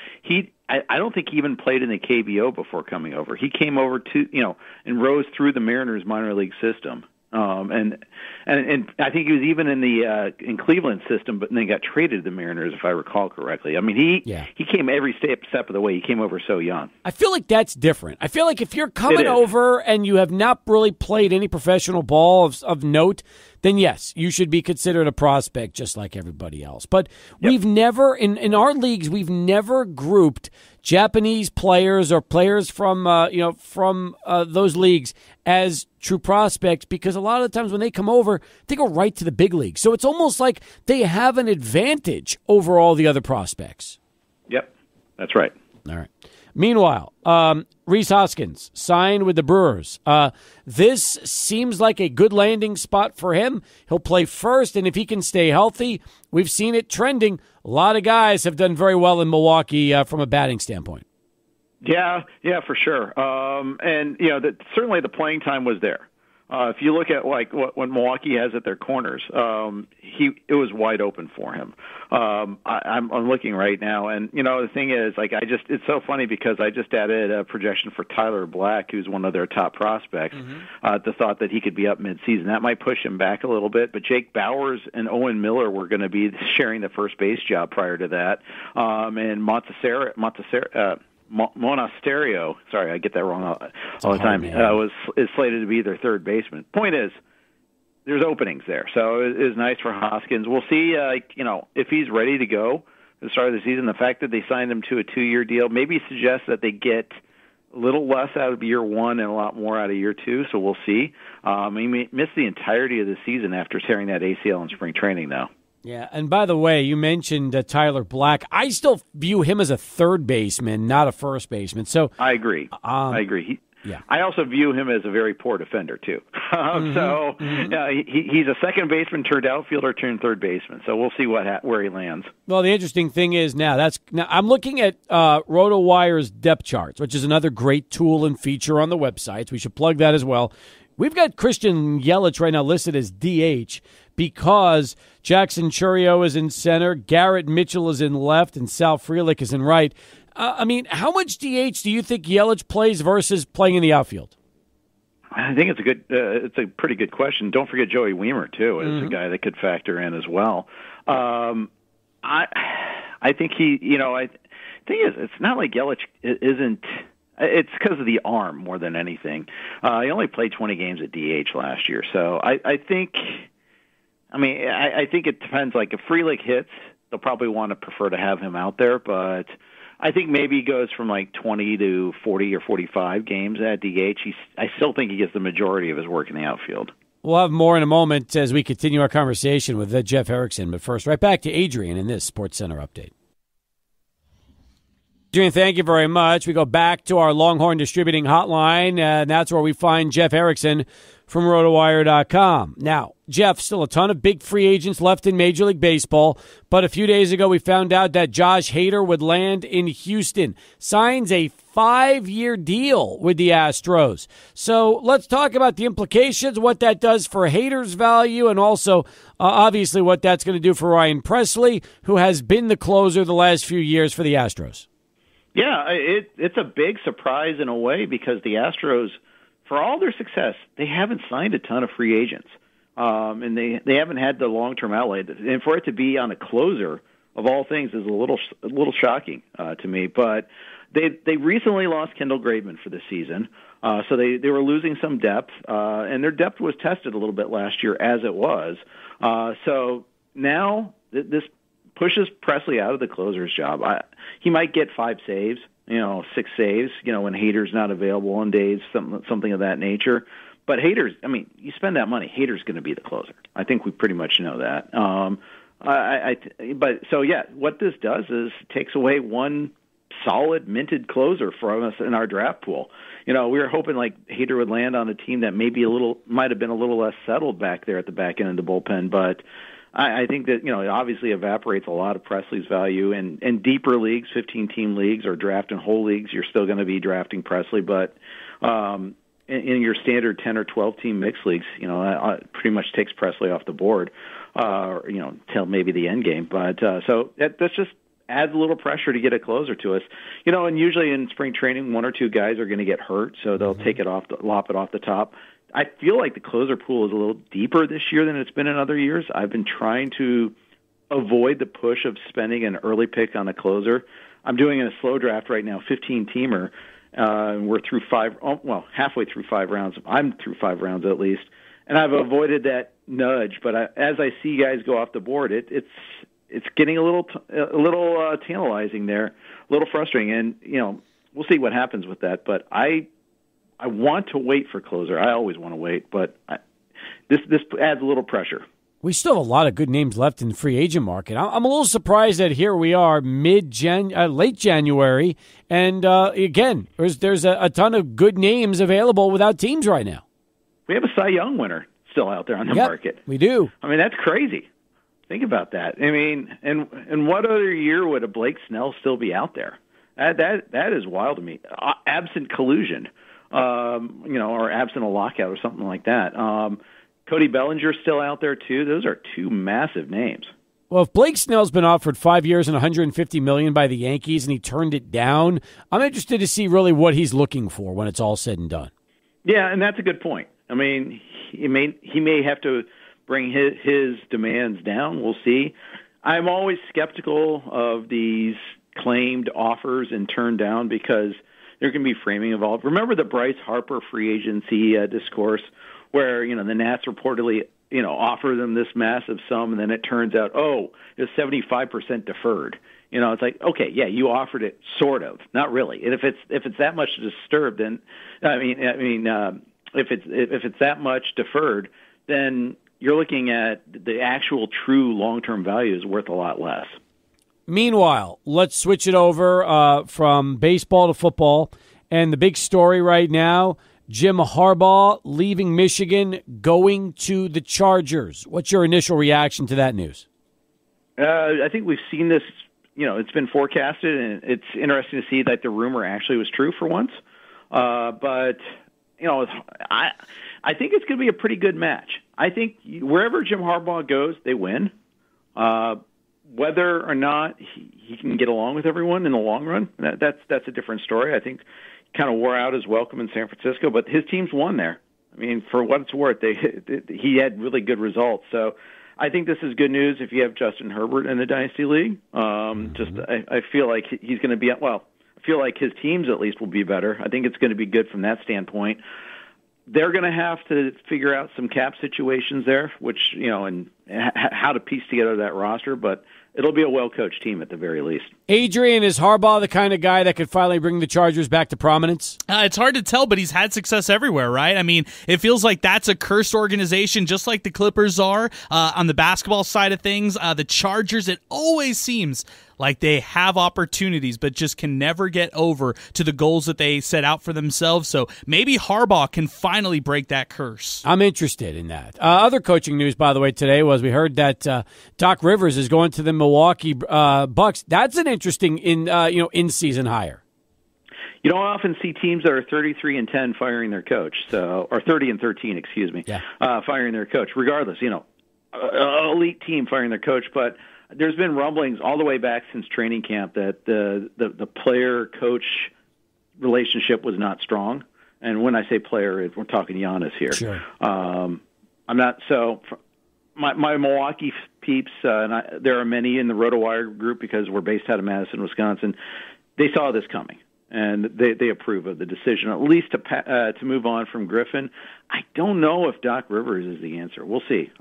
I don't think he even played in the KBO before coming over. He came over to, and rose through the Mariners minor league system. And I think he was even in Cleveland system, but then got traded to the Mariners, if I recall correctly. I mean, he came every step of the way. He came over so young. I feel like that's different. I feel like if you're coming over and you have not really played any professional ball of note, then yes, you should be considered a prospect just like everybody else. But we've never, in our leagues, we've never grouped Japanese players or players from those leagues as true prospects, because a lot of the times when they come over, they go right to the big league. So it's almost like they have an advantage over all the other prospects. Yep, that's right. All right. Meanwhile, Rhys Hoskins signed with the Brewers. This seems like a good landing spot for him. He'll play first, and if he can stay healthy, we've seen it trending. A lot of guys have done very well in Milwaukee from a batting standpoint. Yeah, for sure. And certainly the playing time was there. If you look at like what Milwaukee has at their corners, it was wide open for him. I'm looking right now, and the thing is, it's so funny because I just added a projection for Tyler Black, who's one of their top prospects. The thought that he could be up midseason, that might push him back a little bit. But Jake Bauers and Owen Miller were going to be sharing the first base job prior to that, and Monasterio, sorry, I get that wrong all the time, is slated to be their third baseman. Point is, there's openings there, so it is nice for Hoskins. We'll see, if he's ready to go at the start of the season. The fact that they signed him to a 2-year deal maybe suggests that they get a little less out of year one and a lot more out of year two, so we'll see. He missed the entirety of the season after tearing that ACL in spring training, though. Yeah, and by the way, you mentioned Tyler Black. I still view him as a third baseman, not a first baseman. So I agree. I also view him as a very poor defender too. He's a second baseman turned outfielder turned third baseman. So we'll see where he lands. Well, the interesting thing is now I'm looking at RotoWire's depth charts, which is another great tool and feature on the websites. We should plug that as well. We've got Christian Yelich right now listed as DH because Jackson Chourio is in center, Garrett Mitchell is in left, and Sal Frelick is in right. How much DH do you think Yelich plays versus playing in the outfield? I think it's a pretty good question. Don't forget Joey Wiemer too, as a guy that could factor in as well. I think it's not like Yelich isn't. It's because of the arm more than anything. He only played 20 games at DH last year, so I think it depends. Like if Frelick hits, they'll probably want to prefer to have him out there, but I think maybe he goes from like 20 to 40 or 45 games at DH. I still think he gets the majority of his work in the outfield. We'll have more in a moment as we continue our conversation with Jeff Erickson, but first, right back to Adrian in this SportsCenter update. Adrian, thank you very much. We go back to our Longhorn Distributing Hotline, and that's where we find Jeff Erickson from RotoWire.com. Now, Jeff, still a ton of big free agents left in Major League Baseball, but a few days ago we found out that Josh Hader would land in Houston, signs a 5-year deal with the Astros. So let's talk about the implications, what that does for Hader's value, and also, obviously, what that's going to do for Ryan Presley, who has been the closer the last few years for the Astros. Yeah, it's a big surprise in a way because the Astros, for all their success, they haven't signed a ton of free agents, and they haven't had the long-term outlay. And for it to be on a closer of all things is a little shocking to me. But they recently lost Kendall Graveman for the season, so they were losing some depth, and their depth was tested a little bit last year as it was. So now this pushes Presley out of the closer's job. He might get 5 saves, 6 saves, when Hader's not available on days, something of that nature. But Hader's, you spend that money, Hader's going to be the closer. I think we pretty much know that. What this does is it takes away one solid minted closer from us in our draft pool. We were hoping like Hader would land on a team that might have been a little less settled back there at the back end of the bullpen, but I think that, it obviously evaporates a lot of Presley's value. And in deeper leagues, 15-team leagues or draft and whole leagues, you're still going to be drafting Presley. But in your standard 10 or 12-team mixed leagues, it pretty much takes Presley off the board, till maybe the end game. But so that's just adds a little pressure to get a closer to us. And usually in spring training, 1 or 2 guys are going to get lop it off the top. I feel like the closer pool is a little deeper this year than it's been in other years. I've been trying to avoid the push of spending an early pick on a closer. I'm doing a slow draft right now, 15-teamer. We're through halfway through 5 rounds. I'm through 5 rounds at least. And I've avoided that nudge. But as I see guys go off the board, it's getting a little tantalizing there, a little frustrating. And, we'll see what happens with that. But I want to wait for closer. I always want to wait, but this adds a little pressure. We still have a lot of good names left in the free agent market. I'm a little surprised that here we are late January, and again, there's a ton of good names available without teams right now. We have a Cy Young winner still out there on the market. We do. That's crazy. Think about that. And what other year would a Blake Snell still be out there? That is wild to me. Absent collusion. Or absent a lockout or something like that. Cody Bellinger's still out there too. Those are 2 massive names. Well, if Blake Snell's been offered 5 years and $150 million by the Yankees and he turned it down, I'm interested to see really what he's looking for when it's all said and done. Yeah, and that's a good point. He may have to bring his demands down. We'll see. I'm always skeptical of these claimed offers and turned down because there can be framing involved. Remember the Bryce Harper free agency discourse where, the Nats reportedly, offer them this massive sum, and then it turns out, it's 75% deferred. It's like, okay, yeah, you offered it, sort of, not really. And if it's that much disturbed, then if it's that much deferred, then you're looking at the actual true long-term value is worth a lot less. Meanwhile, let's switch it over from baseball to football. And the big story right now, Jim Harbaugh leaving Michigan, going to the Chargers. What's your initial reaction to that news? I think we've seen this, it's been forecasted, and it's interesting to see that the rumor actually was true for once. But, I think it's going to be a pretty good match. I think wherever Jim Harbaugh goes, they win. Whether or not he can get along with everyone in the long run, that's a different story. I think he kind of wore out his welcome in San Francisco, but his team's won there. For what it's worth, he had really good results. So I think this is good news if you have Justin Herbert in the Dynasty League. I feel like he's going to be I feel like his teams at least will be better. I think it's going to be good from that standpoint. They're going to have to figure out some cap situations there, which, and how to piece together that roster, but it'll be a well-coached team at the very least. Adrian, is Harbaugh the kind of guy that could finally bring the Chargers back to prominence? It's hard to tell, but he's had success everywhere, right? It feels like that's a cursed organization, just like the Clippers are on the basketball side of things. The Chargers, it always seems like they have opportunities, but just can never get over to the goals that they set out for themselves. So maybe Harbaugh can finally break that curse. I'm interested in that. Other coaching news, by the way, today was we heard that Doc Rivers is going to the Milwaukee Bucks. That's an interesting in-season hire. You don't often see teams that are 33-10 firing their coach, or 30-13, excuse me, firing their coach. Regardless, elite team firing their coach, but there's been rumblings all the way back since training camp that the player-coach relationship was not strong. And when I say player, we're talking Giannis here. Sure. I'm not so. My Milwaukee peeps, and there are many in the RotoWire group because we're based out of Madison, Wisconsin. They saw this coming, and they approve of the decision, at least to move on from Griffin. I don't know if Doc Rivers is the answer. We'll see.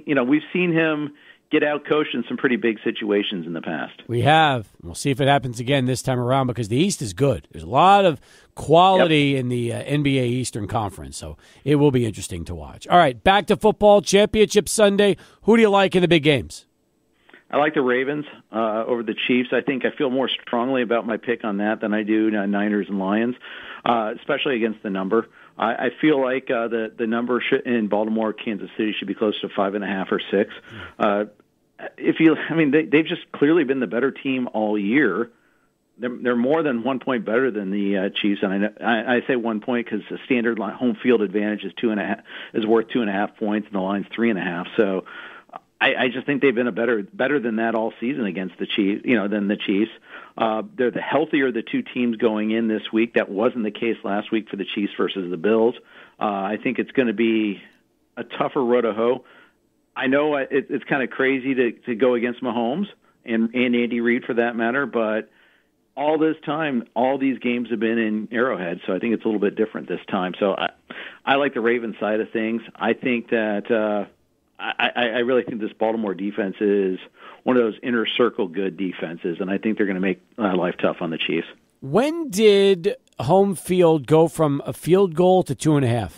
We've seen him get out-coached in some pretty big situations in the past. We have. We'll see if it happens again this time around because the East is good. There's a lot of quality in the NBA Eastern Conference, so it will be interesting to watch. All right, back to football. Championship Sunday. Who do you like in the big games? I like the Ravens over the Chiefs. I feel more strongly about my pick on that than I do Niners and Lions, especially against the number. I feel like the number in Baltimore, Kansas City should be close to 5.5 or 6. They've just clearly been the better team all year. They're more than 1 point better than the Chiefs, and I say 1 point because the standard home field advantage is worth 2.5 points, and the line's 3.5. So I just think they've been better than that all season against the Chiefs. Than the Chiefs. They're the healthier of the two teams going in this week. That wasn't the case last week for the Chiefs versus the Bills. I think it's going to be a tougher road to hoe. I know it's kind of crazy to go against Mahomes and Andy Reid for that matter, but all this time, all these games have been in Arrowhead, so I think it's a little bit different this time. So I like the Ravens side of things. I think that I really think this Baltimore defense is one of those inner circle good defenses, and I think they're going to make life tough on the Chiefs. When did home field go from a field goal to 2.5?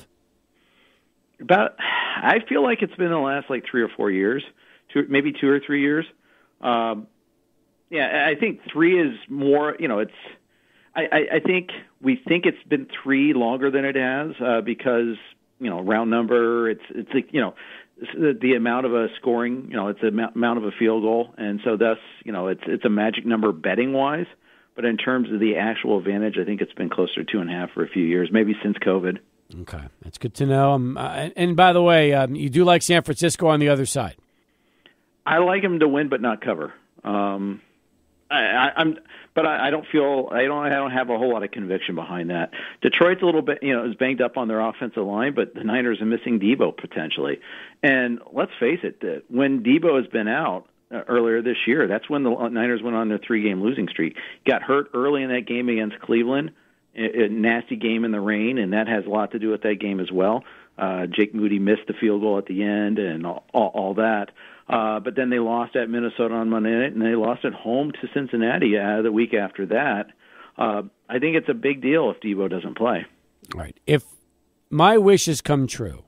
I feel like it's been the last 3 or 4 years, maybe 2 or 3 years. I think 3 is more. I think we think it's been 3 longer than it has because round number. It's the amount of a scoring. It's the amount of a field goal, and so thus it's a magic number betting wise. But in terms of the actual advantage, I think it's been closer to 2.5 for a few years, maybe since COVID. Okay, that's good to know. And by the way, you do like San Francisco on the other side. I like them to win, but not cover. I don't have a whole lot of conviction behind that. Detroit's a little bit, is banged up on their offensive line, but the Niners are missing Debo potentially. And let's face it, when Debo has been out earlier this year, that's when the Niners went on their 3-game losing streak. Got hurt early in that game against Cleveland. A nasty game in the rain, and that has a lot to do with that game as well. Jake Moody missed the field goal at the end and all that. But then they lost at Minnesota on Monday night, and they lost at home to Cincinnati the week after that. I think it's a big deal if Debo doesn't play. All right. If my wishes come true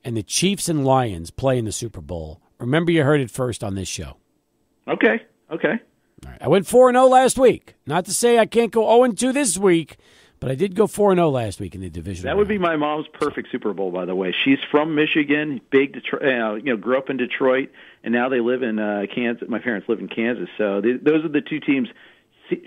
and the Chiefs and Lions play in the Super Bowl, remember you heard it first on this show. Okay. All right. I went 4-0 last week. Not to say I can't go 0-2 this week, but I did go 4-0 last week in the division. That would be my mom's perfect Super Bowl, by the way. She's from Michigan, big Detroit, grew up in Detroit, and now they live in Kansas. My parents live in Kansas, so those are the two teams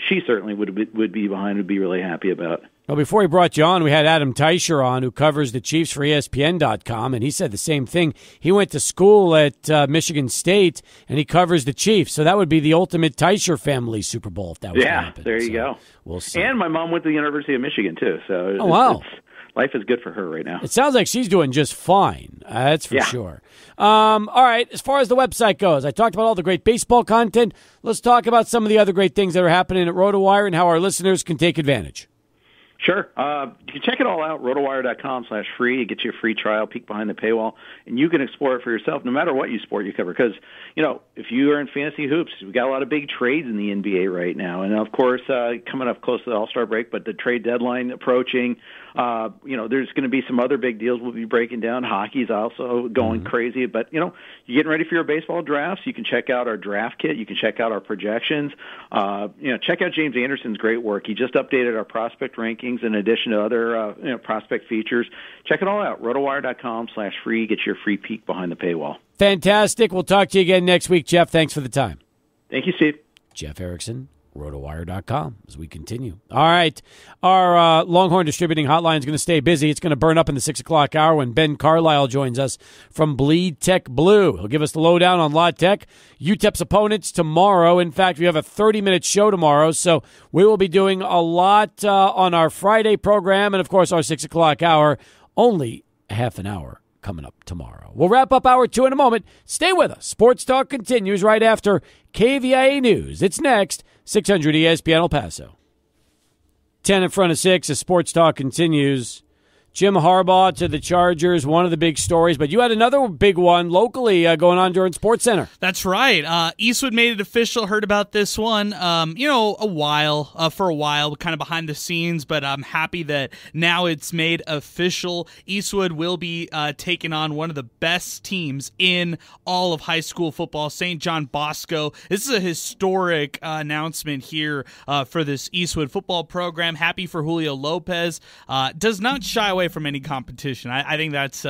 she certainly would be behind, would be really happy about. Well, before we brought you on, we had Adam Teicher on, who covers the Chiefs for ESPN.com, and he said the same thing. He went to school at Michigan State, and he covers the Chiefs. So that would be the ultimate Teicher family Super Bowl if that was to happen. There you go. We'll see. And my mom went to the University of Michigan, too. So wow. Life is good for her right now. It sounds like she's doing just fine. That's for sure. All right, as far as the website goes, I talked about all the great baseball content. Let's talk about some of the other great things that are happening at RotoWire and how our listeners can take advantage. Sure. You can check it all out, rotowire.com/free. It gets you a free trial, peek behind the paywall, and you can explore it for yourself no matter what sport you cover. Because, if you are in fantasy hoops, we've got a lot of big trades in the NBA right now. And, of course, coming up close to the All-Star break, but the trade deadline approaching, there's going to be some other big deals we'll be breaking down. Hockey's also going crazy. But, you're getting ready for your baseball drafts. You can check out our draft kit. You can check out our projections. Check out James Anderson's great work. He just updated our prospect rankings in addition to other prospect features. Check it all out, rotowire.com/free. Get your free peek behind the paywall. Fantastic. We'll talk to you again next week, Jeff. Thanks for the time. Thank you, Steve. Jeff Erickson, rotowire.com, as we continue. All right. Our Longhorn Distributing Hotline is going to stay busy. It's going to burn up in the 6 o'clock hour when Ben Carlisle joins us from Bleed Tech Blue. He'll give us the lowdown on La Tech, UTEP's opponents tomorrow. In fact, we have a 30-minute show tomorrow, so we will be doing a lot on our Friday program and, of course, our 6 o'clock hour. Only a half an hour coming up tomorrow. We'll wrap up hour 2 in a moment. Stay with us. Sports Talk continues right after KVIA News. It's next, 600 ESPN El Paso. 10 in front of 6 as Sports Talk continues. Jim Harbaugh to the Chargers, one of the big stories. But you had another big one locally going on during SportsCenter. That's right. Eastwood made it official. Heard about this one, for a while, kind of behind the scenes. But I'm happy that now it's made official. Eastwood will be taking on one of the best teams in all of high school football, St. John Bosco. This is a historic announcement here for this Eastwood football program. Happy for Julio Lopez. Does not shy away from any competition. I think that's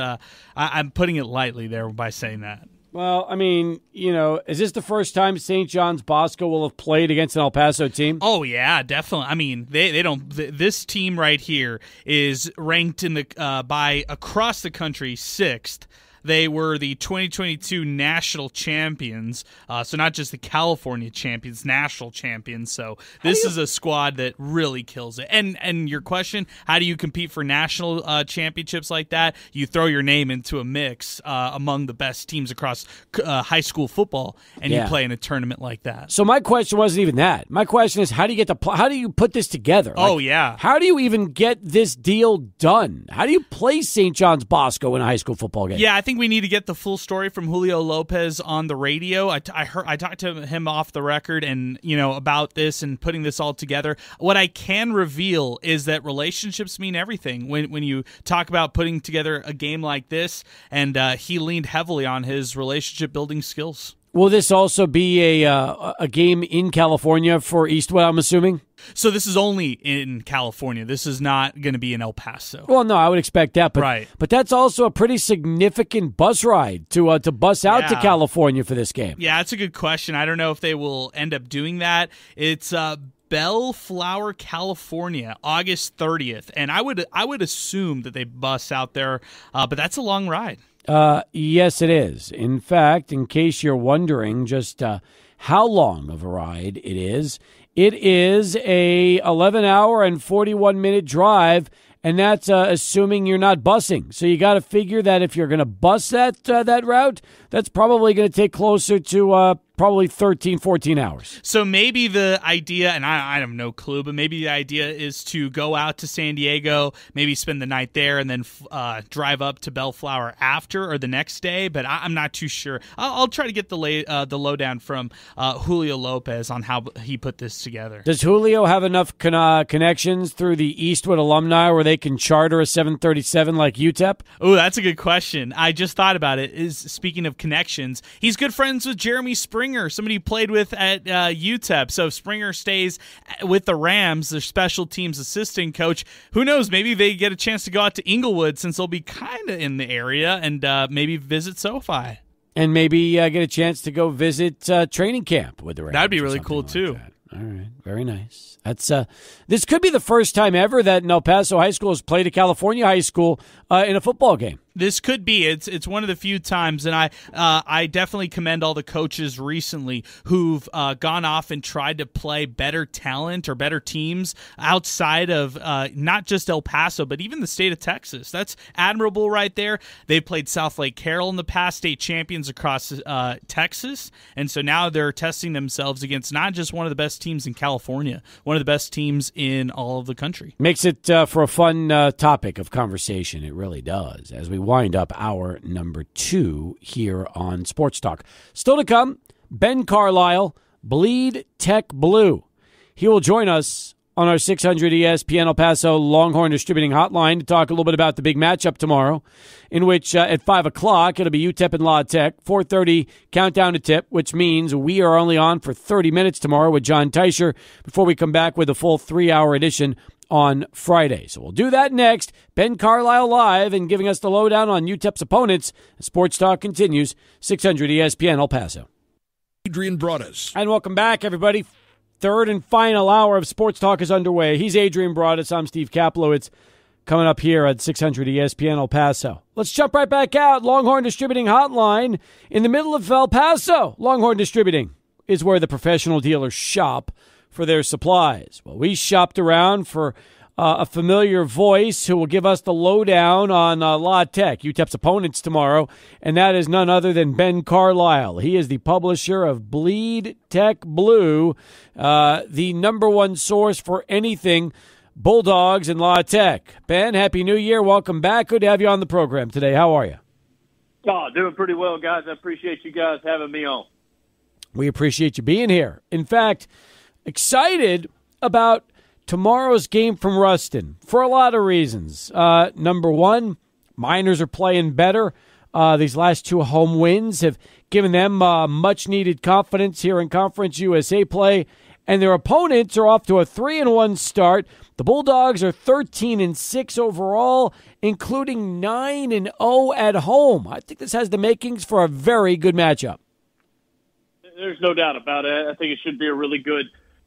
I'm putting it lightly there by saying that. Well, I mean, is this the first time St. John's Bosco will have played against an El Paso team? Oh yeah, definitely. I mean, they don't. This team right here is ranked in the by across the country 6th. They were the 2022 national champions, so not just the California champions, national champions. So this is a squad that really kills it. And your question, how do you compete for national championships like that? You throw your name into a mix among the best teams across high school football, and you play in a tournament like that. So my question wasn't even that. My question is, how do you how do you put this together? How do you even get this deal done? How do you play St. John's Bosco in a high school football game? Yeah, I think we need to get the full story from Julio Lopez on the radio. I talked to him off the record and about this and putting this all together. What I can reveal is that relationships mean everything when you talk about putting together a game like this, and he leaned heavily on his relationship building skills. Will this also be a game in California for Eastwood, I'm assuming? So this is only in California. This is not going to be in El Paso. Well, no, I would expect that. But, right. But that's also a pretty significant bus ride to bus out to California for this game. Yeah, that's a good question. I don't know if they will end up doing that. It's Bellflower, California, August 30th. And I would assume that they bus out there, but that's a long ride. Yes, it is. In fact, in case you're wondering just how long of a ride it is a 11-hour and 41-minute drive, and that's assuming you're not busing. So you got to figure that if you're going to bus that route, that's probably going to take closer to probably 13, 14 hours. So maybe the idea, and I have no clue, but maybe the idea is to go out to San Diego, maybe spend the night there, and then drive up to Bellflower after or the next day. But I'm not too sure. I'll try to get the lowdown from Julio Lopez on how he put this together. Does Julio have enough connections through the Eastwood alumni where they can charter a 737 like UTEP? Oh, that's a good question. I just thought about it. Speaking of connections, he's good friends with Jeremy Springer, somebody he played with at UTEP. So if Springer stays with the Rams, their special teams assistant coach, who knows, maybe they get a chance to go out to Inglewood since they'll be kind of in the area and maybe visit SoFi. And maybe get a chance to go visit training camp with the Rams. That'd be really cool, too. All right, very nice. That's this could be the first time ever that El Paso High School has played a California high school in a football game. This could be. It's one of the few times, and I definitely commend all the coaches recently who've gone off and tried to play better talent or better teams outside of not just El Paso, but even the state of Texas. That's admirable right there. They've played South Lake Carroll in the past, state champions across Texas, and so now they're testing themselves against not just one of the best teams in California, one of the best teams in all of the country. Makes it for a fun topic of conversation. It really does, as we wind up hour number 2 here on Sports Talk. Still to come, Ben Carlisle, Bleed Tech Blue. He will join us on our 600 ESPN El Paso Longhorn Distributing Hotline to talk a little bit about the big matchup tomorrow, in which at 5 o'clock it'll be UTEP and La Tech, 4:30 countdown to tip, which means we are only on for 30 minutes tomorrow with John Teicher before we come back with a full 3-hour edition on Friday. So we'll do that next. Ben Carlisle live and giving us the lowdown on UTEP's opponents. Sports Talk continues, 600 ESPN El Paso. Adrian Broadus. And welcome back, everybody. Third and final hour of Sports Talk is underway. He's Adrian Broadus. I'm Steve Kaplowitz. Coming up here at 600 ESPN El Paso. Let's jump right back out. Longhorn Distributing Hotline in the middle of El Paso. Longhorn Distributing is where the professional dealers shop for their supplies. Well, we shopped around for a familiar voice who will give us the lowdown on La Tech, UTEP's opponents tomorrow, and that is none other than Ben Carlisle. He is the publisher of Bleed Tech Blue, the number one source for anything Bulldogs and La Tech. Ben, Happy New Year. Welcome back. Good to have you on the program today. How are you? Oh, doing pretty well, guys. I appreciate you guys having me on. We appreciate you being here. In fact, excited about tomorrow's game from Ruston for a lot of reasons. Number one, Miners are playing better. These last two home wins have given them much-needed confidence here in Conference USA play, and their opponents are off to a 3-1 start. The Bulldogs are 13-6 overall, including 9-0 at home. I think this has the makings for a very good matchup. There's no doubt about it. I think it should be a really good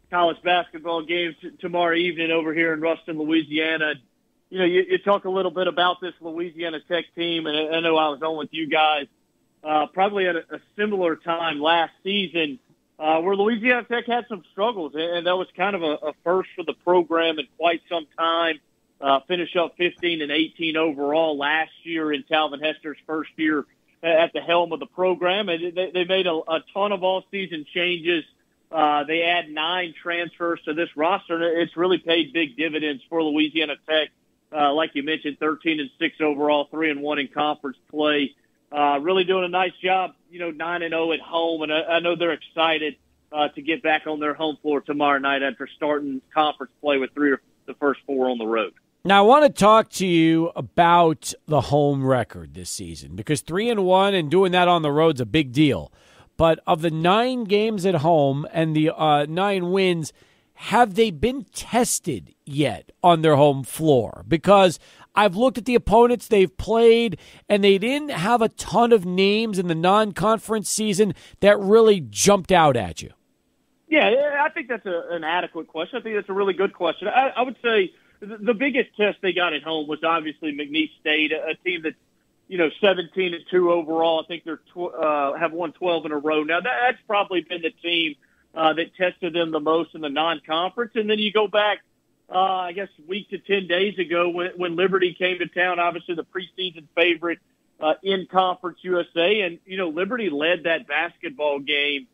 college basketball game tomorrow evening over here in Ruston, Louisiana. You know, you talk a little bit about this Louisiana Tech team, and I know I was on with you guys probably at a similar time last season where Louisiana Tech had some struggles, and that was kind of a first for the program in quite some time. Finish up 15-18 overall last year in Talvin Hester's first year at the helm of the program, and they made a ton of all-season changes. They add 9 transfers to this roster, and it's really paid big dividends for Louisiana Tech. Like you mentioned, 13-6 overall, 3-1 in conference play. Really doing a nice job, 9-0 at home, and I know they're excited to get back on their home floor tomorrow night after starting conference play with 3 of the first 4 on the road. Now, I want to talk to you about the home record this season because 3-1 and doing that on the road is a big deal. But of the 9 games at home and the 9 wins, have they been tested yet on their home floor? Because I've looked at the opponents they've played, and they didn't have a ton of names in the non-conference season that really jumped out at you. Yeah, I think that's an adequate question. I think that's a really good question. I would say the biggest test they got at home was obviously McNeese State, a team that's 17-2 overall. I think they're have won 12 in a row. Now that's probably been the team that tested them the most in the non-conference. And then you go back, I guess, week to 10 days ago when Liberty came to town, obviously the preseason favorite in Conference USA. And, Liberty led that basketball game,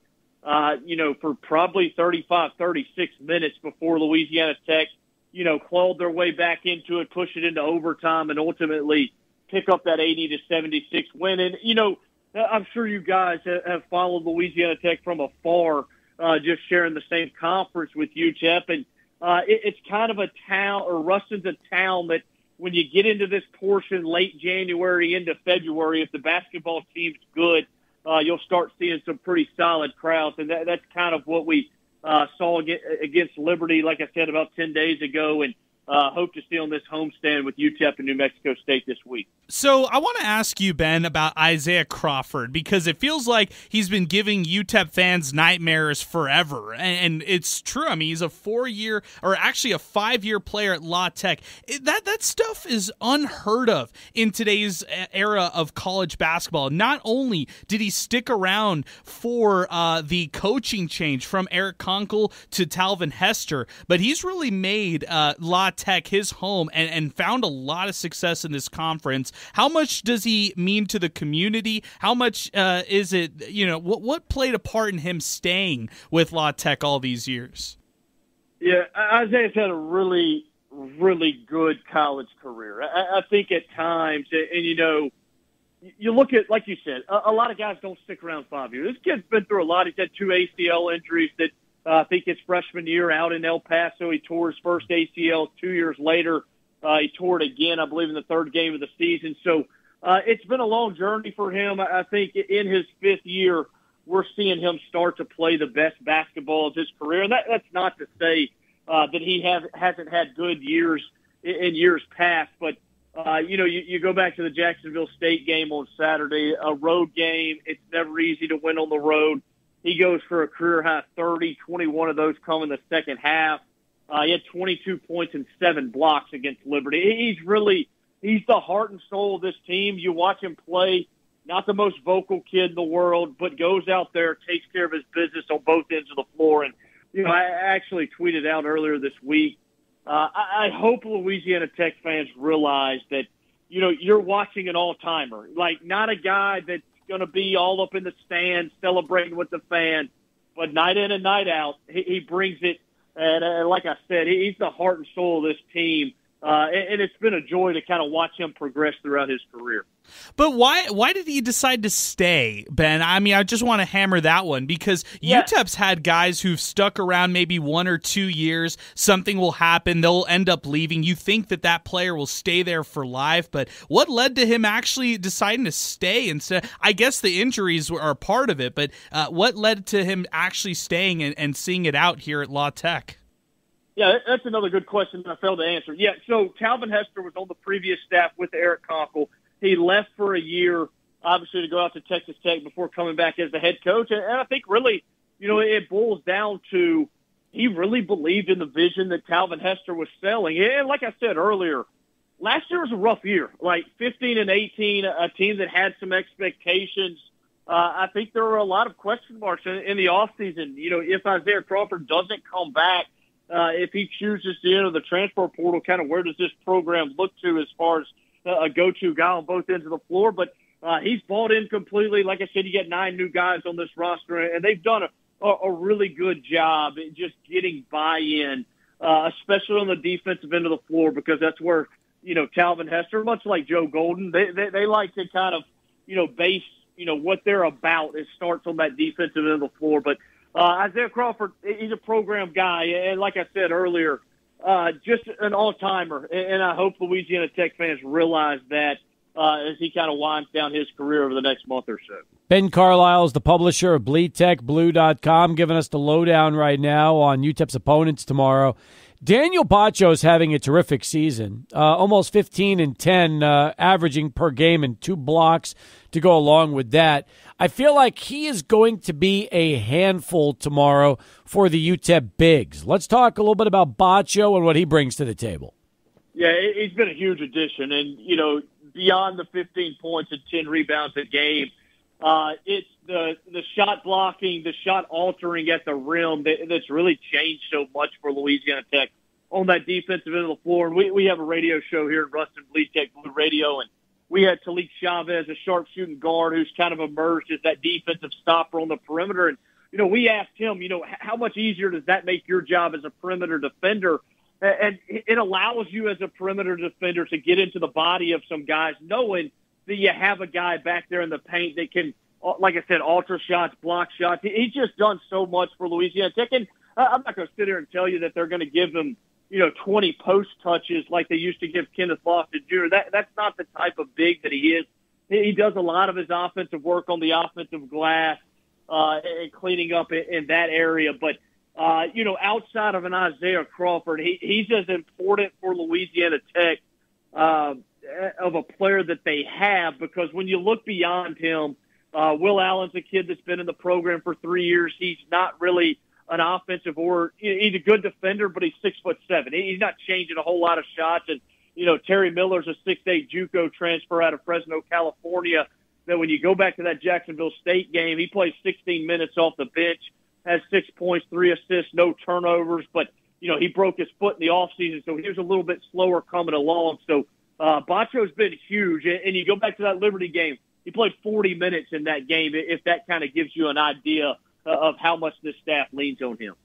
for probably 35, 36 minutes before Louisiana Tech, clawed their way back into it, pushed it into overtime, and ultimately pick up that 80-76 win. And, I'm sure you guys have followed Louisiana Tech from afar, just sharing the same conference with UTEP. And it's kind of a town, or Ruston's a town that when you get into this portion late January into February, if the basketball team's good, you'll start seeing some pretty solid crowds. And that's kind of what we saw against Liberty, like I said, about 10 days ago, and hope to see on this homestand with UTEP and New Mexico State this week. So I want to ask you, Ben, about Isaiah Crawford, because it feels like he's been giving UTEP fans nightmares forever. And it's true. I mean, he's a 4-year, or actually a 5-year player at La Tech. That stuff is unheard of in today's era of college basketball. Not only did he stick around for the coaching change from Eric Conkle to Talvin Hester, but he's really made La Tech his home and found a lot of success in this conference. How much does he mean to the community? How much is it, what played a part in him staying with La Tech all these years? Yeah, Isaiah's had a really, really good college career. I think at times, and you look at, like you said, a lot of guys don't stick around 5 years. This kid's been through a lot. He's had 2 ACL injuries that I think his freshman year out in El Paso, he tore his first ACL. 2 years later, he tore it again, I believe, in the 3rd game of the season. So it's been a long journey for him. I think in his 5th year, we're seeing him start to play the best basketball of his career. And that's not to say that he hasn't had good years in years past. But, you go back to the Jacksonville State game on Saturday, a road game. It's never easy to win on the road. He goes for a career-high 30, 21 of those come in the second half. He had 22 points and 7 blocks against Liberty. He's the heart and soul of this team. You watch him play, not the most vocal kid in the world, but goes out there, takes care of his business on both ends of the floor. And, I actually tweeted out earlier this week, I hope Louisiana Tech fans realize that, you're watching an all-timer, like not a guy that's going to be all up in the stands celebrating with the fans, but night in and night out, he brings it And like I said, he's the heart and soul of this team. And it's been a joy to kind of watch him progress throughout his career. But why did he decide to stay, Ben? I mean, I just want to hammer that one because UTEP's had guys who've stuck around maybe 1 or 2 years. Something will happen. They'll end up leaving. You think that player will stay there for life, but what led to him actually deciding to stay instead? I guess the injuries are part of it, but what led to him actually staying and seeing it out here at La Tech? Yeah, that's another good question that I failed to answer. Yeah, so Calvin Hester was on the previous staff with Eric Conkle. He left for a year, obviously, to go out to Texas Tech before coming back as the head coach. And I think really, it boils down to he really believed in the vision that Calvin Hester was selling. And like I said earlier, last year was a rough year. Like 15 and 18, a team that had some expectations. I think there were a lot of question marks in the offseason. If Isaiah Crawford doesn't come back, if he chooses to enter the transfer portal, kind of where does this program look to as far as a go-to guy on both ends of the floor? But he's bought in completely. Like I said, you get 9 new guys on this roster, and they've done a really good job in just getting buy-in, especially on the defensive end of the floor, because that's where, Calvin Hester, much like Joe Golden, they like to kind of, base, what they're about. It starts on that defensive end of the floor. But Isaiah Crawford, he's a program guy, and like I said earlier, just an all-timer, and I hope Louisiana Tech fans realize that as he kind of winds down his career over the next month or so. Ben Carlisle is the publisher of BleedTechBlue.com, giving us the lowdown right now on UTEP's opponents tomorrow. Daniel Baccio is having a terrific season, almost 15 and 10, averaging per game and 2 blocks to go along with that. I feel like he is going to be a handful tomorrow for the UTEP Bigs. Let's talk a little bit about Baccio and what he brings to the table. Yeah, he's been a huge addition. And, beyond the 15 points and 10 rebounds a game, it's the shot blocking, the shot altering at the rim that's really changed so much for Louisiana Tech on that defensive end of the floor. And we have a radio show here in Ruston, Bleed Tech Blue Radio, and we had Talik Chavez, a sharpshooting guard who's kind of emerged as that defensive stopper on the perimeter. And, we asked him, how much easier does that make your job as a perimeter defender? And it allows you as a perimeter defender to get into the body of some guys, knowing that you have a guy back there in the paint that can, like I said, alter shots, block shots. He's just done so much for Louisiana Tech. And I'm not going to sit here and tell you that they're going to give him, 20 post touches like they used to give Kenneth Lofton Jr. That's not the type of big that he is. He does a lot of his offensive work on the offensive glass and cleaning up in that area. But, outside of an Isaiah Crawford, he's as important for Louisiana Tech of a player that they have, because when you look beyond him, Will Allen's a kid that's been in the program for 3 years. He's not really an offensive he's a good defender, but he's 6'7". He's not changing a whole lot of shots. And, Terry Miller's a 6'8" JUCO transfer out of Fresno, California, that when you go back to that Jacksonville State game, he plays 16 minutes off the bench, has 6 points, 3 assists, no turnovers, but, he broke his foot in the offseason, so he was a little bit slower coming along. So Baccio's been huge. And you go back to that Liberty game, he played 40 minutes in that game, if that kind of gives you an idea of how much this staff leans on him.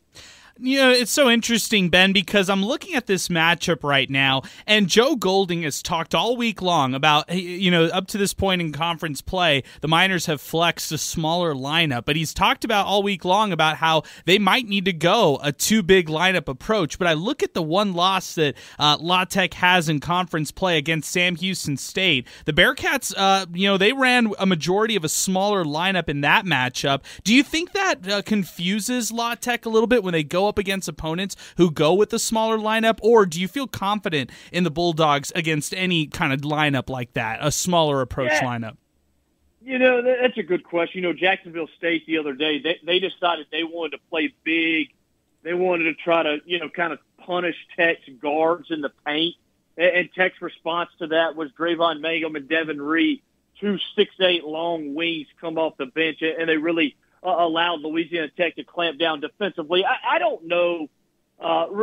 It's so interesting, Ben, because I'm looking at this matchup right now, and Joe Golding has talked all week long about, up to this point in conference play, the Miners have flexed a smaller lineup, but he's talked about all week long about how they might need to go a 2-big lineup approach. But I look at the one loss that La Tech has in conference play against Sam Houston State. The Bearcats, they ran a majority of a smaller lineup in that matchup. Do you think that confuses La Tech a little bit when they go up against opponents who go with the smaller lineup, or do you feel confident in the Bulldogs against any kind of lineup like that, a smaller approach lineup? That's a good question. Jacksonville State the other day, they decided they wanted to play big. They wanted to try to, kind of punish Tech's guards in the paint. And Tech's response to that was Drayvon Mangum and Devin Reed, 2 6'8" long wings come off the bench, and they really allowed Louisiana Tech to clamp down defensively. I don't know,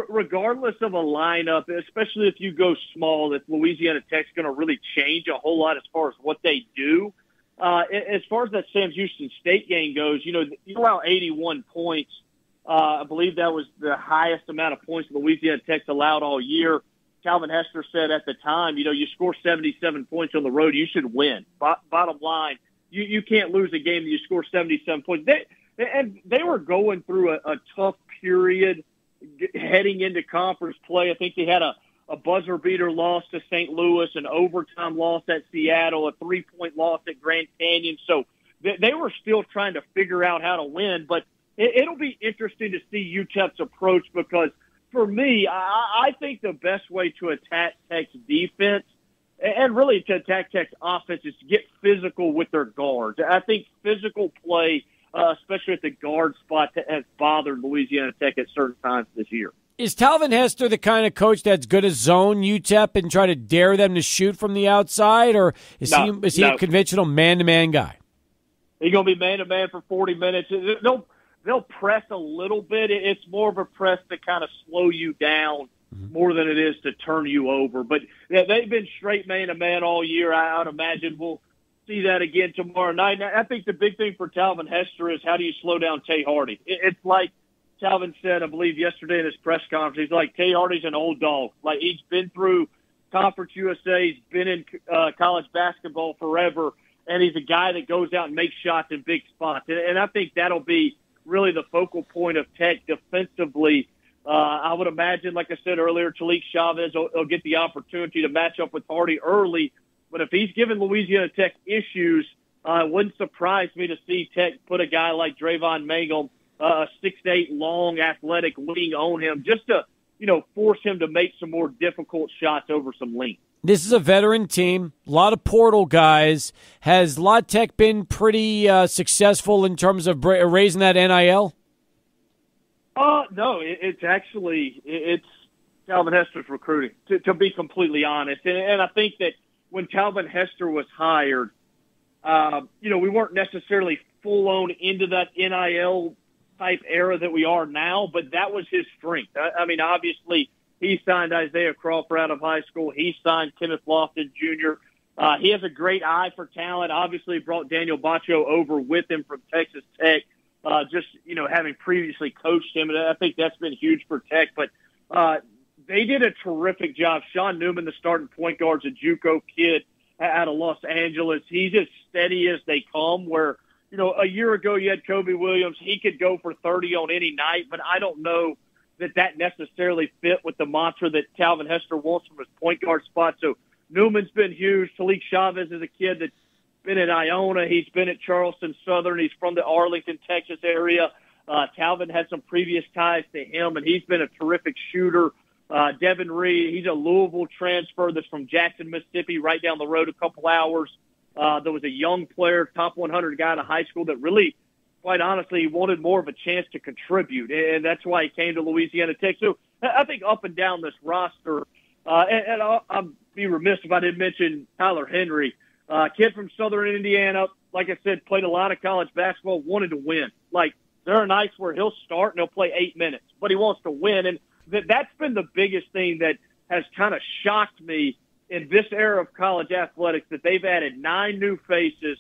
regardless of a lineup, especially if you go small, if Louisiana Tech's going to really change a whole lot as far as what they do. As far as that Sam Houston State game goes, you allow 81 points I believe that was the highest amount of points Louisiana Tech's allowed all year. Calvin Hester said at the time, you score 77 points on the road, you should win. Bottom line, you can't lose a game that you score 77 points. They were going through a tough period heading into conference play. I think they had a buzzer beater loss to St. Louis, an overtime loss at Seattle, a 3-point loss at Grand Canyon. So they were still trying to figure out how to win. But it'll be interesting to see UTEP's approach because, for me, I think the best way to attack Tech's defense and really to attack Tech's offense is to get physical with their guards. I think physical play, especially at the guard spot, has bothered Louisiana Tech at certain times this year. Is Calvin Hester the kind of coach that's good to zone UTEP and try to dare them to shoot from the outside, or is he a conventional man-to-man guy? He's going to be man-to-man for 40 minutes. They'll press a little bit. It's more of a press to kind of slow you down more than it is to turn you over. But they've been straight man-to-man all year. I would imagine we'll see that again tomorrow night. I think the big thing for Calvin Hester is how do you slow down Tay Hardy? It's like Calvin said, I believe, yesterday in his press conference, he's like, Tay Hardy's an old dog. Like, he's been through Conference USA. He's been in college basketball forever, and he's a guy that goes out and makes shots in big spots. And I think that'll be really the focal point of Tech defensively. I would imagine, like I said earlier, Talik Chavez will get the opportunity to match up with Hardy early. But if he's given Louisiana Tech issues, it wouldn't surprise me to see Tech put a guy like Drayvon Mangum, 6'8", long, athletic wing on him, just to, force him to make some more difficult shots over some length. This is a veteran team, a lot of portal guys. Has La Tech been pretty successful in terms of raising that NIL? No, it's Calvin Hester's recruiting, to be completely honest. And I think that when Calvin Hester was hired, we weren't necessarily full-on into that NIL type era that we are now, but that was his strength. I mean, obviously, he signed Isaiah Crawford out of high school. He signed Kenneth Lofton Jr. He has a great eye for talent. Obviously, brought Daniel Baccio over with him from Texas Tech, having previously coached him. And I think that's been huge for Tech. But they did a terrific job. Sean Newman, the starting point guard, is a JUCO kid out of Los Angeles. He's as steady as they come, where a year ago you had Kobe Williams. He could go for 30 on any night, but I don't know that necessarily fit with the mantra that Calvin Hester wants from his point guard spot. So Newman's been huge. Talik Chavez is a kid that's been at Iona. He's been at Charleston Southern. He's from the Arlington, Texas area. Calvin had some previous ties to him, and he's been a terrific shooter. Devin Reed, he's a Louisville transfer that's from Jackson, Mississippi, right down the road a couple hours. There was a young player, top 100 guy in high school that really, quite honestly, wanted more of a chance to contribute, and that's why he came to Louisiana Tech. So I think up and down this roster, and I'll be remiss if I didn't mention Tyler Henry, kid from Southern Indiana, like I said, played a lot of college basketball, wanted to win. Like, there are nights where he'll start and he'll play 8 minutes, but he wants to win, and that's been the biggest thing that has kind of shocked me in this era of college athletics, that they've added 9 new faces.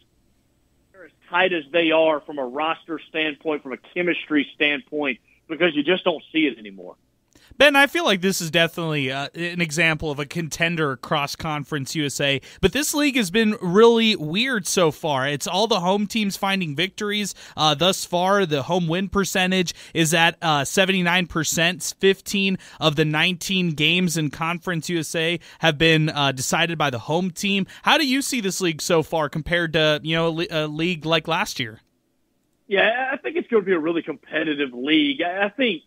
They're as tight as they are from a roster standpoint, from a chemistry standpoint, because you just don't see it anymore. Ben, I feel like this is definitely an example of a contender across Conference USA, but this league has been really weird so far. It's all the home teams finding victories. Thus far, the home win percentage is at 79%. 15 of the 19 games in Conference USA have been decided by the home team. How do you see this league so far compared to a league like last year? Yeah, I think it's going to be a really competitive league. I think,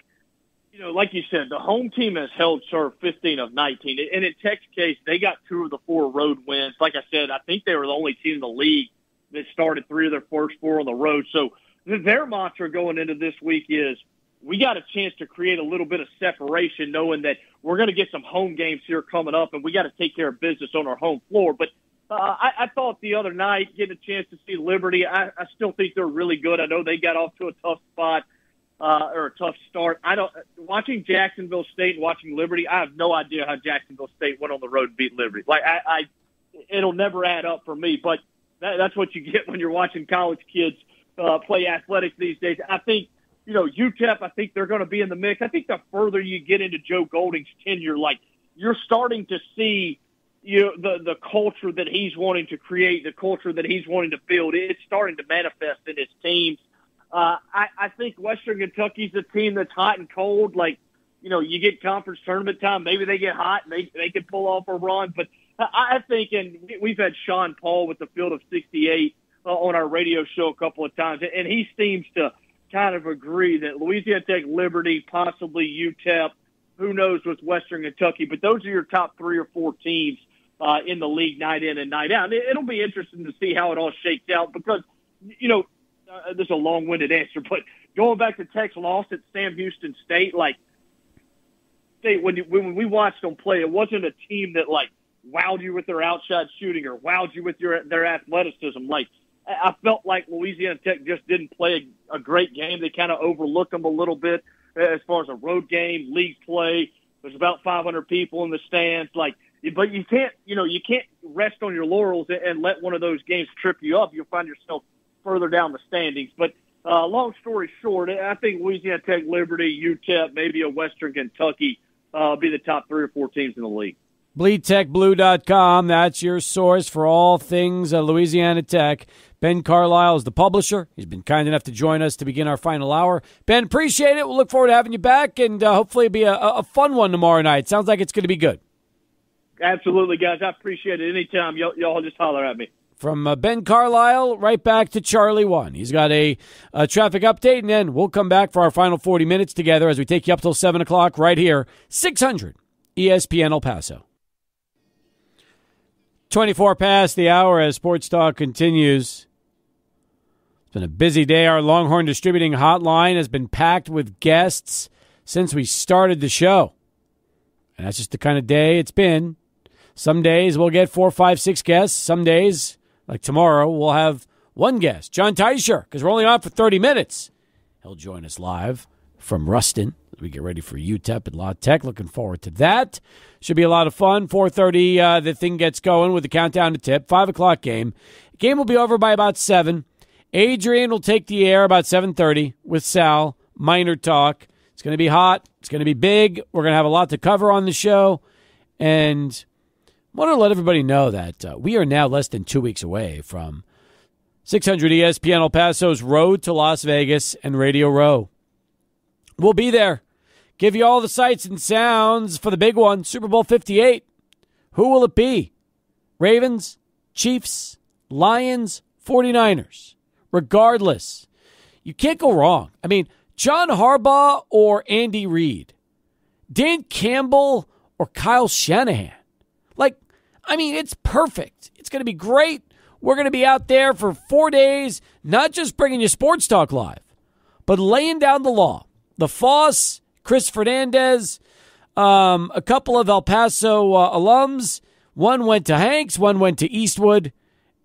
like you said, the home team has held serve 15 of 19. And in Tech's case, they got 2 of the 4 road wins. Like I said, I think they were the only team in the league that started 3 of their first 4 on the road. So their mantra going into this week is, we got a chance to create a little bit of separation, knowing that we're going to get some home games here coming up, and we got to take care of business on our home floor. But I thought the other night, getting a chance to see Liberty, I still think they're really good. I know they got off to a tough spot. Or a tough start. Watching Jacksonville State and watching Liberty, I have no idea how Jacksonville State went on the road and beat Liberty. Like, it'll never add up for me, but that's what you get when you're watching college kids play athletics these days. I think UTEP, I think they're going to be in the mix. I think the further you get into Joe Golding's tenure, you're starting to see the culture that he's wanting to create, the culture that he's wanting to build. It's starting to manifest in his teams. I think Western Kentucky's a team that's hot and cold. You get conference tournament time, maybe they get hot and they can pull off a run. But I think, and we've had Sean Paul with the Field of 68 on our radio show a couple of times, and he seems to kind of agree that Louisiana Tech, Liberty, possibly UTEP, who knows with Western Kentucky, but those are your top 3 or 4 teams in the league night in and night out. And it'll be interesting to see how it all shakes out because, this is a long-winded answer, but going back to Tech's loss at Sam Houston State, when we watched them play, it wasn't a team that, wowed you with their outside shooting or wowed you with their athleticism. I felt like Louisiana Tech just didn't play a great game. They kind of overlooked them a little bit as far as a road game, league play. There's about 500 people in the stands. But you can't rest on your laurels and let one of those games trip you up. You'll find yourself further down the standings. But long story short, I think Louisiana Tech, Liberty, UTEP, maybe a Western Kentucky be the top 3 or 4 teams in the league. BleedTechBlue.com, that's your source for all things Louisiana Tech. Ben Carlisle is the publisher. He's been kind enough to join us to begin our final hour. Ben, appreciate it. We'll look forward to having you back, and hopefully it'll be a fun one tomorrow night. Sounds like it's going to be good. Absolutely, guys. I appreciate it. Anytime, y'all just holler at me. From Ben Carlisle, right back to Charlie 1. He's got a traffic update, and then we'll come back for our final 40 minutes together as we take you up till 7 o'clock right here, 600 ESPN El Paso. 24 past the hour as Sports Talk continues. It's been a busy day. Our Longhorn Distributing Hotline has been packed with guests since we started the show. And that's just the kind of day it's been. Some days we'll get 4, 5, 6 guests. Some days, like tomorrow, we'll have one guest, John Teicher, because we're only on for 30 minutes. He'll join us live from Ruston as we get ready for UTEP and La Tech. Looking forward to that. Should be a lot of fun. 4:30, the thing gets going with the countdown to tip. 5 o'clock game. Game will be over by about 7. Adrian will take the air about 7:30 with Sal. Minor talk. It's going to be hot. It's going to be big. We're going to have a lot to cover on the show. And I want to let everybody know that we are now less than 2 weeks away from 600 ESPN El Paso's Road to Las Vegas and Radio Row. We'll be there. Give you all the sights and sounds for the big one, Super Bowl 58. Who will it be? Ravens, Chiefs, Lions, 49ers. Regardless, you can't go wrong. I mean, John Harbaugh or Andy Reid, Dan Campbell or Kyle Shanahan. It's perfect. It's going to be great. We're going to be out there for 4 days, not just bringing you Sports Talk Live, but laying down the law. The Foss, Chris Fernandez, a couple of El Paso alums. One went to Hanks, one went to Eastwood,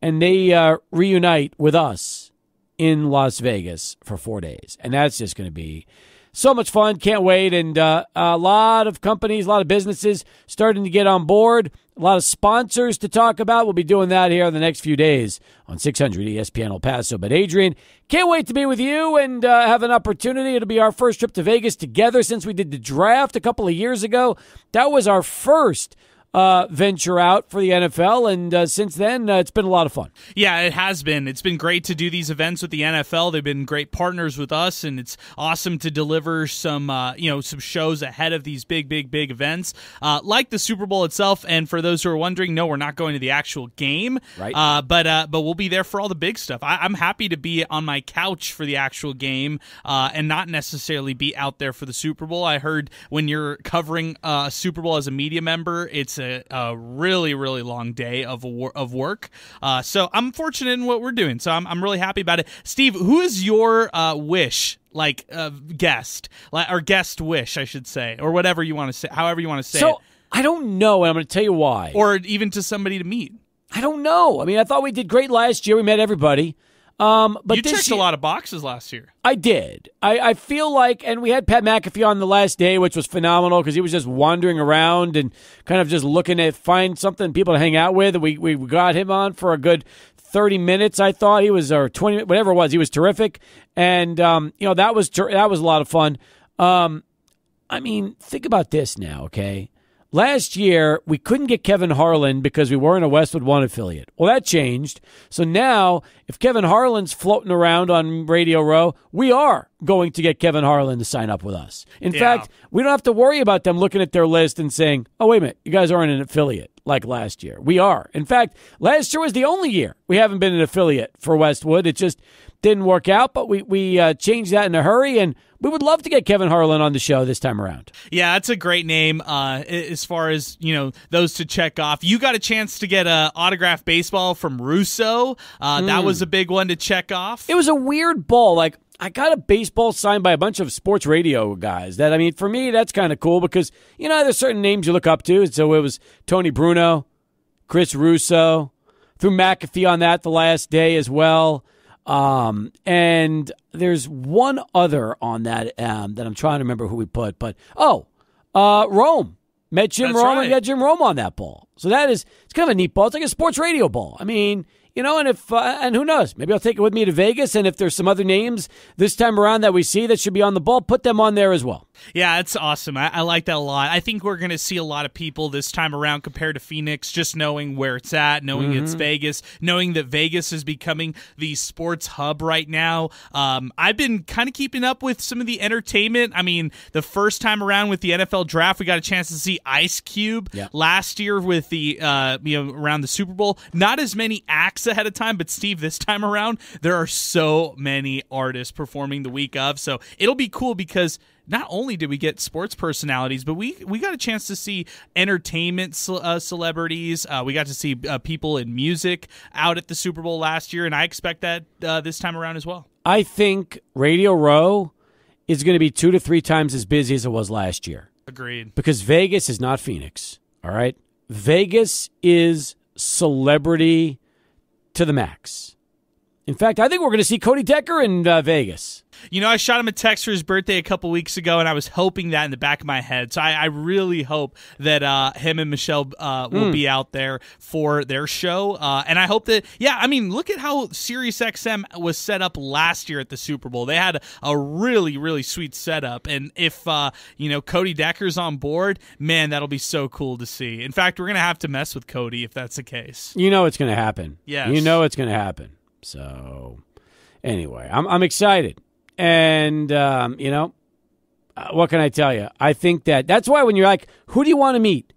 and they reunite with us in Las Vegas for 4 days. And that's just going to be so much fun. Can't wait. And a lot of companies, a lot of businesses starting to get on board. A lot of sponsors to talk about. We'll be doing that here in the next few days on 600 ESPN El Paso. But Adrian, can't wait to be with you and have an opportunity. It'll be our first trip to Vegas together since we did the draft a couple of years ago. That was our first venture out for the NFL, and since then, it's been a lot of fun. Yeah, it has been. It's been great to do these events with the NFL. They've been great partners with us, and it's awesome to deliver some shows ahead of these big events, like the Super Bowl itself. And for those who are wondering, no, we're not going to the actual game, right? But we'll be there for all the big stuff. I'm happy to be on my couch for the actual game and not necessarily be out there for the Super Bowl. I heard when you're covering a Super Bowl as a media member, it's a really, really long day of work. So I'm fortunate in what we're doing. So I'm really happy about it. Steve, who is your wish, guest, or guest wish, I should say, or whatever you want to say, however you want to say it? So I don't know, and I'm going to tell you why. Or even to somebody to meet. I don't know. I mean, I thought we did great last year. We met everybody. But you checked a lot of boxes last year. I did. I feel like, and we had Pat McAfee on the last day, which was phenomenal because he was just wandering around and kind of just looking to find something people to hang out with. And we got him on for a good 30 minutes, I thought. He was, or 20, whatever it was. He was terrific. And, that was a lot of fun. I mean, think about this now, okay? Last year, we couldn't get Kevin Harlan because we weren't a Westwood One affiliate. Well, that changed. So now, if Kevin Harlan's floating around on Radio Row, we are going to get Kevin Harlan to sign up with us. In fact, we don't have to worry about them looking at their list and saying, oh, wait a minute, you guys aren't an affiliate like last year. We are. In fact, last year was the only year we haven't been an affiliate for Westwood. It just didn't work out, but we changed that in a hurry, and we would love to get Kevin Harlan on the show this time around. Yeah, that's a great name as far as, those to check off. You got a chance to get a autographed baseball from Russo. That was a big one to check off. It was a weird ball. Like, I got a baseball signed by a bunch of sports radio guys. That, I mean, for me, that's kind of cool because, there's certain names you look up to. So it was Tony Bruno, Chris Russo, threw McAfee on that the last day as well. And there's one other on that that I'm trying to remember who we put, but Rome. Met Jim That's Rome right. and got Jim Rome on that ball. So it's kind of a neat ball. It's like a sports radio ball. I mean, and if and who knows, maybe I'll take it with me to Vegas, and if there's some other names this time around that we see that should be on the ball, put them on there as well. Yeah, it's awesome. I like that a lot. I think we're going to see a lot of people this time around compared to Phoenix, just knowing where it's at, knowing it's Vegas, knowing that Vegas is becoming the sports hub right now. I've been kind of keeping up with some of the entertainment. I mean, the first time around with the NFL draft, we got a chance to see Ice Cube. Yeah. Last year with the around the Super Bowl. Not as many acts ahead of time, but Steve, this time around, there are so many artists performing the week of. So it'll be cool because not only did we get sports personalities, but we got a chance to see entertainment celebrities. We got to see people in music out at the Super Bowl last year, and I expect that this time around as well. I think Radio Row is going to be 2 to 3 times as busy as it was last year. Agreed. Because Vegas is not Phoenix, all right? Vegas is celebrity to the max. In fact, I think we're going to see Cody Decker in Vegas. I shot him a text for his birthday a couple weeks ago, and I was hoping that in the back of my head. So I really hope that him and Michelle will be out there for their show. And I hope that, look at how SiriusXM was set up last year at the Super Bowl. They had a really, really sweet setup. And if, Cody Decker's on board, man, that'll be so cool to see. In fact, we're going to have to mess with Cody if that's the case. It's going to happen. Yes. It's going to happen. So, anyway, I'm excited. And, what can I tell you? I think that's why when you're like, who do you want to meet?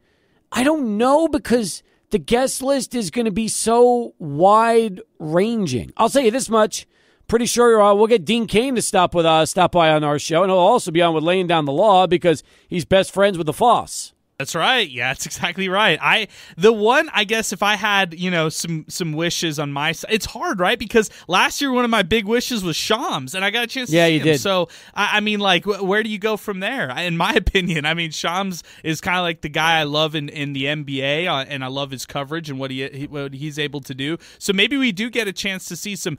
I don't know because the guest list is going to be so wide-ranging. I'll tell you this much. Pretty sure we'll get Dean Cain to stop by on our show, and he'll also be on with Laying Down the Law because he's best friends with the Foss. That's right. Yeah, that's exactly right. I guess if I had, some wishes on my side, it's hard, right? Because last year one of my big wishes was Shams, and I got a chance to see him. Did. So, where do you go from there? In my opinion, Shams is kind of like the guy I love in the NBA, and I love his coverage and what he's able to do. So maybe we do get a chance to see some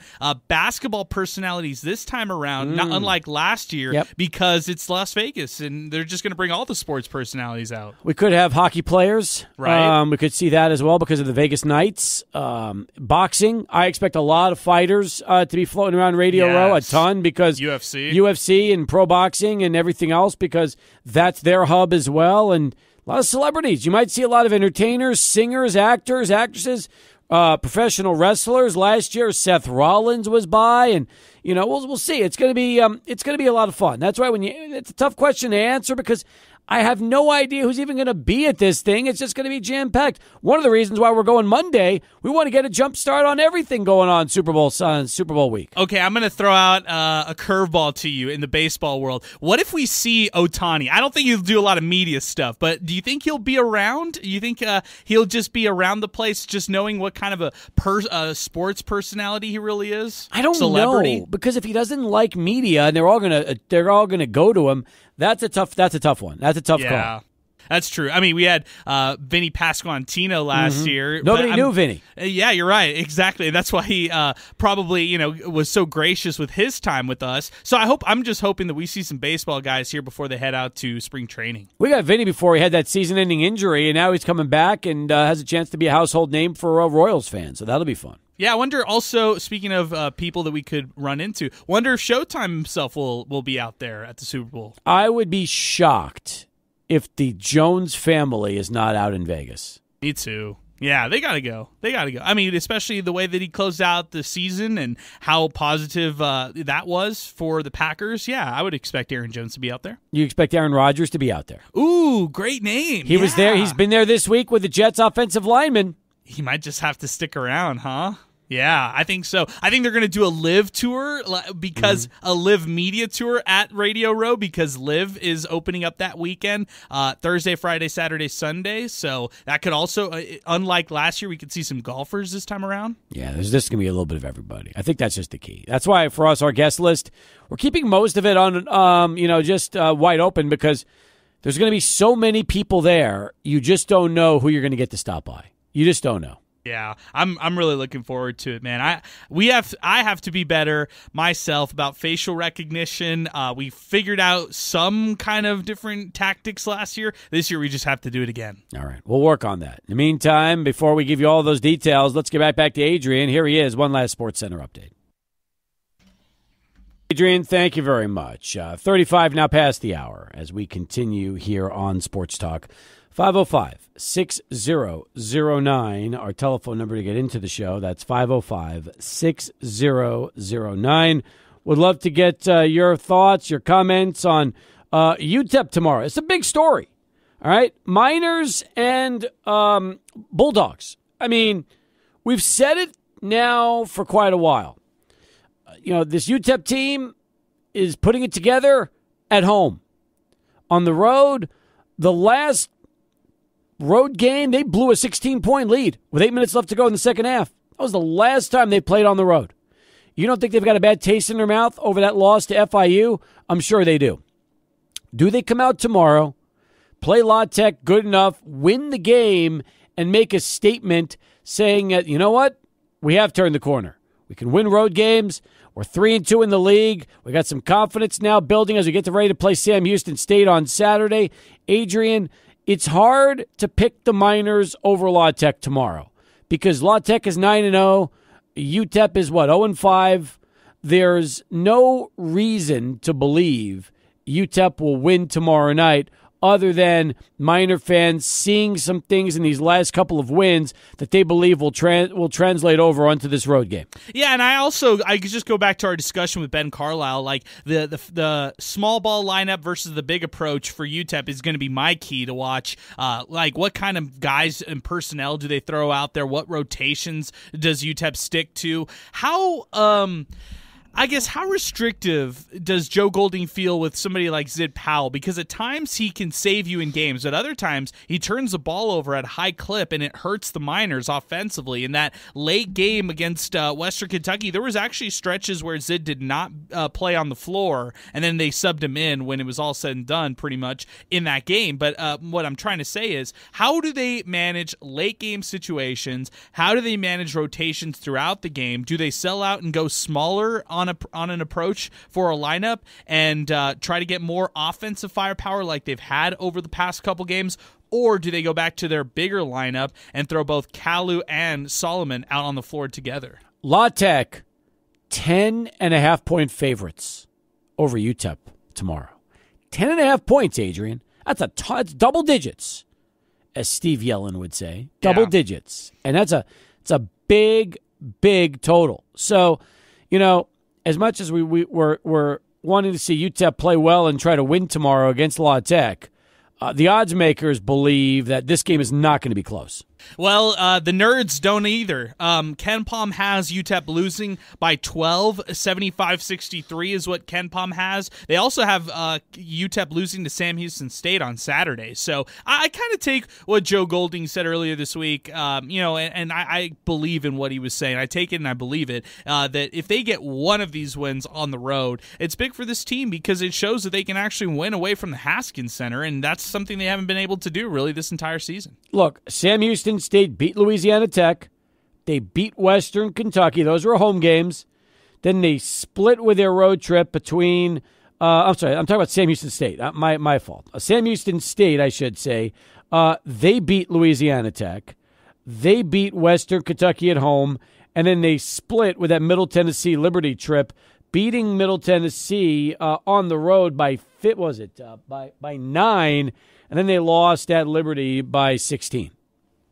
basketball personalities this time around, not unlike last year, because it's Las Vegas, and they're just going to bring all the sports personalities out. We could have hockey players. Right. We could see that as well because of the Vegas Knights. Boxing. I expect a lot of fighters to be floating around Radio Row, a ton, because UFC and pro boxing and everything else, because that's their hub as well. And a lot of celebrities. You might see a lot of entertainers, singers, actors, actresses, professional wrestlers. Last year, Seth Rollins was by, and we'll see. It's going to be a lot of fun. That's why it's a tough question to answer because I have no idea who's even going to be at this thing. It's just going to be jam-packed. One of the reasons why we're going Monday, we want to get a jump start on everything going on Super Bowl week. Okay, I'm going to throw out a curveball to you in the baseball world. What if we see Ohtani? I don't think he'll do a lot of media stuff, but do you think he'll be around? Do you think he'll just be around the place just knowing what kind of a sports personality he really is? I don't know, because if he doesn't like media and they're all going to go to him, that's a tough one. That's a tough call. That's true. We had Vinny Pasquantino last year. Nobody knew Vinny. Yeah, you're right. Exactly. That's why he probably, was so gracious with his time with us. So I'm just hoping that we see some baseball guys here before they head out to spring training. We got Vinny before he had that season-ending injury, and now he's coming back and has a chance to be a household name for Royals fans. So that'll be fun. Yeah, I wonder also, speaking of people that we could run into, wonder if Showtime himself will be out there at the Super Bowl. I would be shocked if the Jones family is not out in Vegas. Me too. Yeah, they got to go. I mean, especially the way that he closed out the season and how positive that was for the Packers. Yeah, I would expect Aaron Jones to be out there. You expect Aaron Rodgers to be out there? Ooh, great name. He was there. He's been there this week with the Jets offensive lineman. He might just have to stick around, huh? Yeah, I think so. I think they're going to do a live tour because a live media tour at Radio Row because live is opening up that weekend, Thursday, Friday, Saturday, Sunday. So that could also, unlike last year, we could see some golfers this time around. Yeah, there's just going to be a little bit of everybody. I think that's just the key. That's why for us, our guest list, we're keeping most of it on, just wide open because there's going to be so many people there. You just don't know who you're going to get to stop by. You just don't know. Yeah, I'm really looking forward to it, man. I have to be better myself about facial recognition. We figured out some kind of different tactics last year. This year we just have to do it again. All right, we'll work on that. In the meantime, before we give you all those details, let's get back to Adrian. Here he is, one last SportsCenter update. Adrian, thank you very much. 35 now past the hour as we continue here on Sports Talk. 505-6009, our telephone number to get into the show. That's 505-6009. Would love to get your thoughts, your comments on UTEP tomorrow. It's a big story, all right? Miners and Bulldogs. I mean, we've said it now for quite a while. This UTEP team is putting it together at home. On the road, the last road game, they blew a 16-point lead with 8 minutes left to go in the second half. That was the last time they played on the road. You don't think they've got a bad taste in their mouth over that loss to FIU? I'm sure they do. Do they come out tomorrow, play La Tech good enough, win the game, and make a statement saying that, you know what? We have turned the corner. We can win road games. We're 3-2 in the league. We got some confidence now building as we get ready to play Sam Houston State on Saturday. Adrian, it's hard to pick the Miners over La Tech tomorrow because La Tech is 9-0. UTEP is 0-5. There's no reason to believe UTEP will win tomorrow night other than Miner fans seeing some things in these last couple of wins that they believe will translate over onto this road game. Yeah, and I could just go back to our discussion with Ben Carlisle. Like the small ball lineup versus the big approach for UTEP is going to be my key to watch. Like what kind of guys and personnel do they throw out there? What rotations does UTEP stick to? How restrictive does Joe Golding feel with somebody like Zid Powell? Because at times he can save you in games, but other times he turns the ball over at a high clip and it hurts the Miners offensively. In that late game against Western Kentucky, there was actually stretches where Zid did not play on the floor, and then they subbed him in when it was all said and done pretty much in that game. But what I'm trying to say is, how do they manage late game situations? How do they manage rotations throughout the game? Do they sell out and go smaller on an approach for a lineup and try to get more offensive firepower like they've had over the past couple games? Or do they go back to their bigger lineup and throw both Kalu and Solomon out on the floor together? La Tech, 10.5-point favorites over UTEP tomorrow. 10.5 points, Adrian. That's double digits, as Steve Yellen would say. Double digits. And it's a big, big total. So, as much as we're wanting to see UTEP play well and try to win tomorrow against La Tech, the odds makers believe that this game is not going to be close. Well, the nerds don't either. Ken Palm has UTEP losing by 12. 75-63 is what Ken Palm has. They also have UTEP losing to Sam Houston State on Saturday. So I kind of take what Joe Golding said earlier this week, and I believe in what he was saying. I take it and I believe it, that if they get one of these wins on the road, it's big for this team because it shows that they can actually win away from the Haskins Center, and that's something they haven't been able to do really this entire season. Look, Sam Houston State beat Louisiana Tech. They beat Western Kentucky. Those were home games. Then they split with their road trip between I'm sorry, I'm talking about Sam Houston State. My fault. Sam Houston State, I should say. They beat Louisiana Tech. They beat Western Kentucky at home. and then they split with that Middle Tennessee Liberty trip, beating Middle Tennessee on the road by 9, and then they lost at Liberty by 16.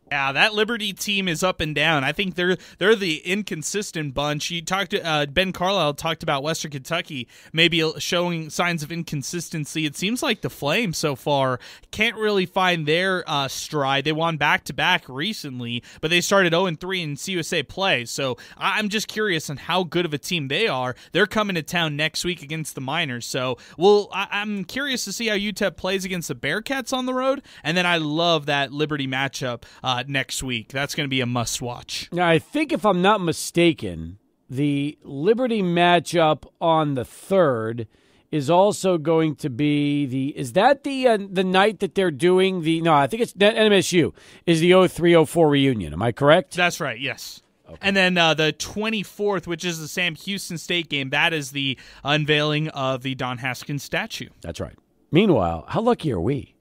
Yeah, that Liberty team is up and down. I think they're the inconsistent bunch. You talked Ben Carlisle talked about Western Kentucky maybe showing signs of inconsistency. It seems like the Flames so far can't really find their stride. They won back-to-back recently, but they started 0-3 in CUSA play. So I'm just curious on how good of a team they are. They're coming to town next week against the Miners. So I'm curious to see how UTEP plays against the Bearcats on the road. And then I love that Liberty matchup next week. That's going to be a must-watch. Now, I think if I'm not mistaken, the Liberty matchup on the 3rd is also going to be the night that they're doing I think it's MSU is the 03-04 reunion. Am I correct? That's right, yes. Okay. And then the 24th, which is the Sam Houston State game, that is the unveiling of the Don Haskins statue. That's right. Meanwhile, how lucky are we?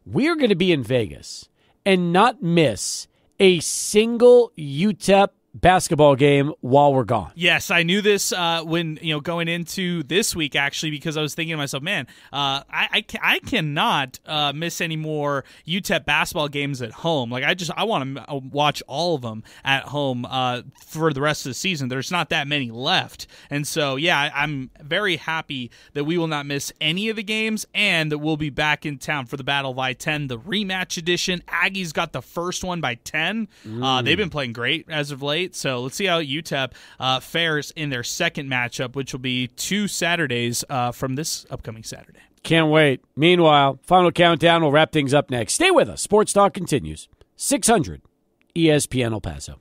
We're going to be in Vegas and not miss a single UTEP basketball game while we're gone. Yes, I knew this when going into this week, actually, because I was thinking to myself, man, I cannot miss any more UTEP basketball games at home. Like I want to watch all of them at home for the rest of the season. There's not that many left, and so I'm very happy that we will not miss any of the games, and that we'll be back in town for the Battle of I-10, the rematch edition. Aggies got the first one by 10. They've been playing great as of late. So let's see how UTEP fares in their second matchup, which will be 2 Saturdays from this upcoming Saturday. Can't wait. Meanwhile, final countdown. We'll wrap things up next. Stay with us. Sports Talk continues. 600 ESPN El Paso.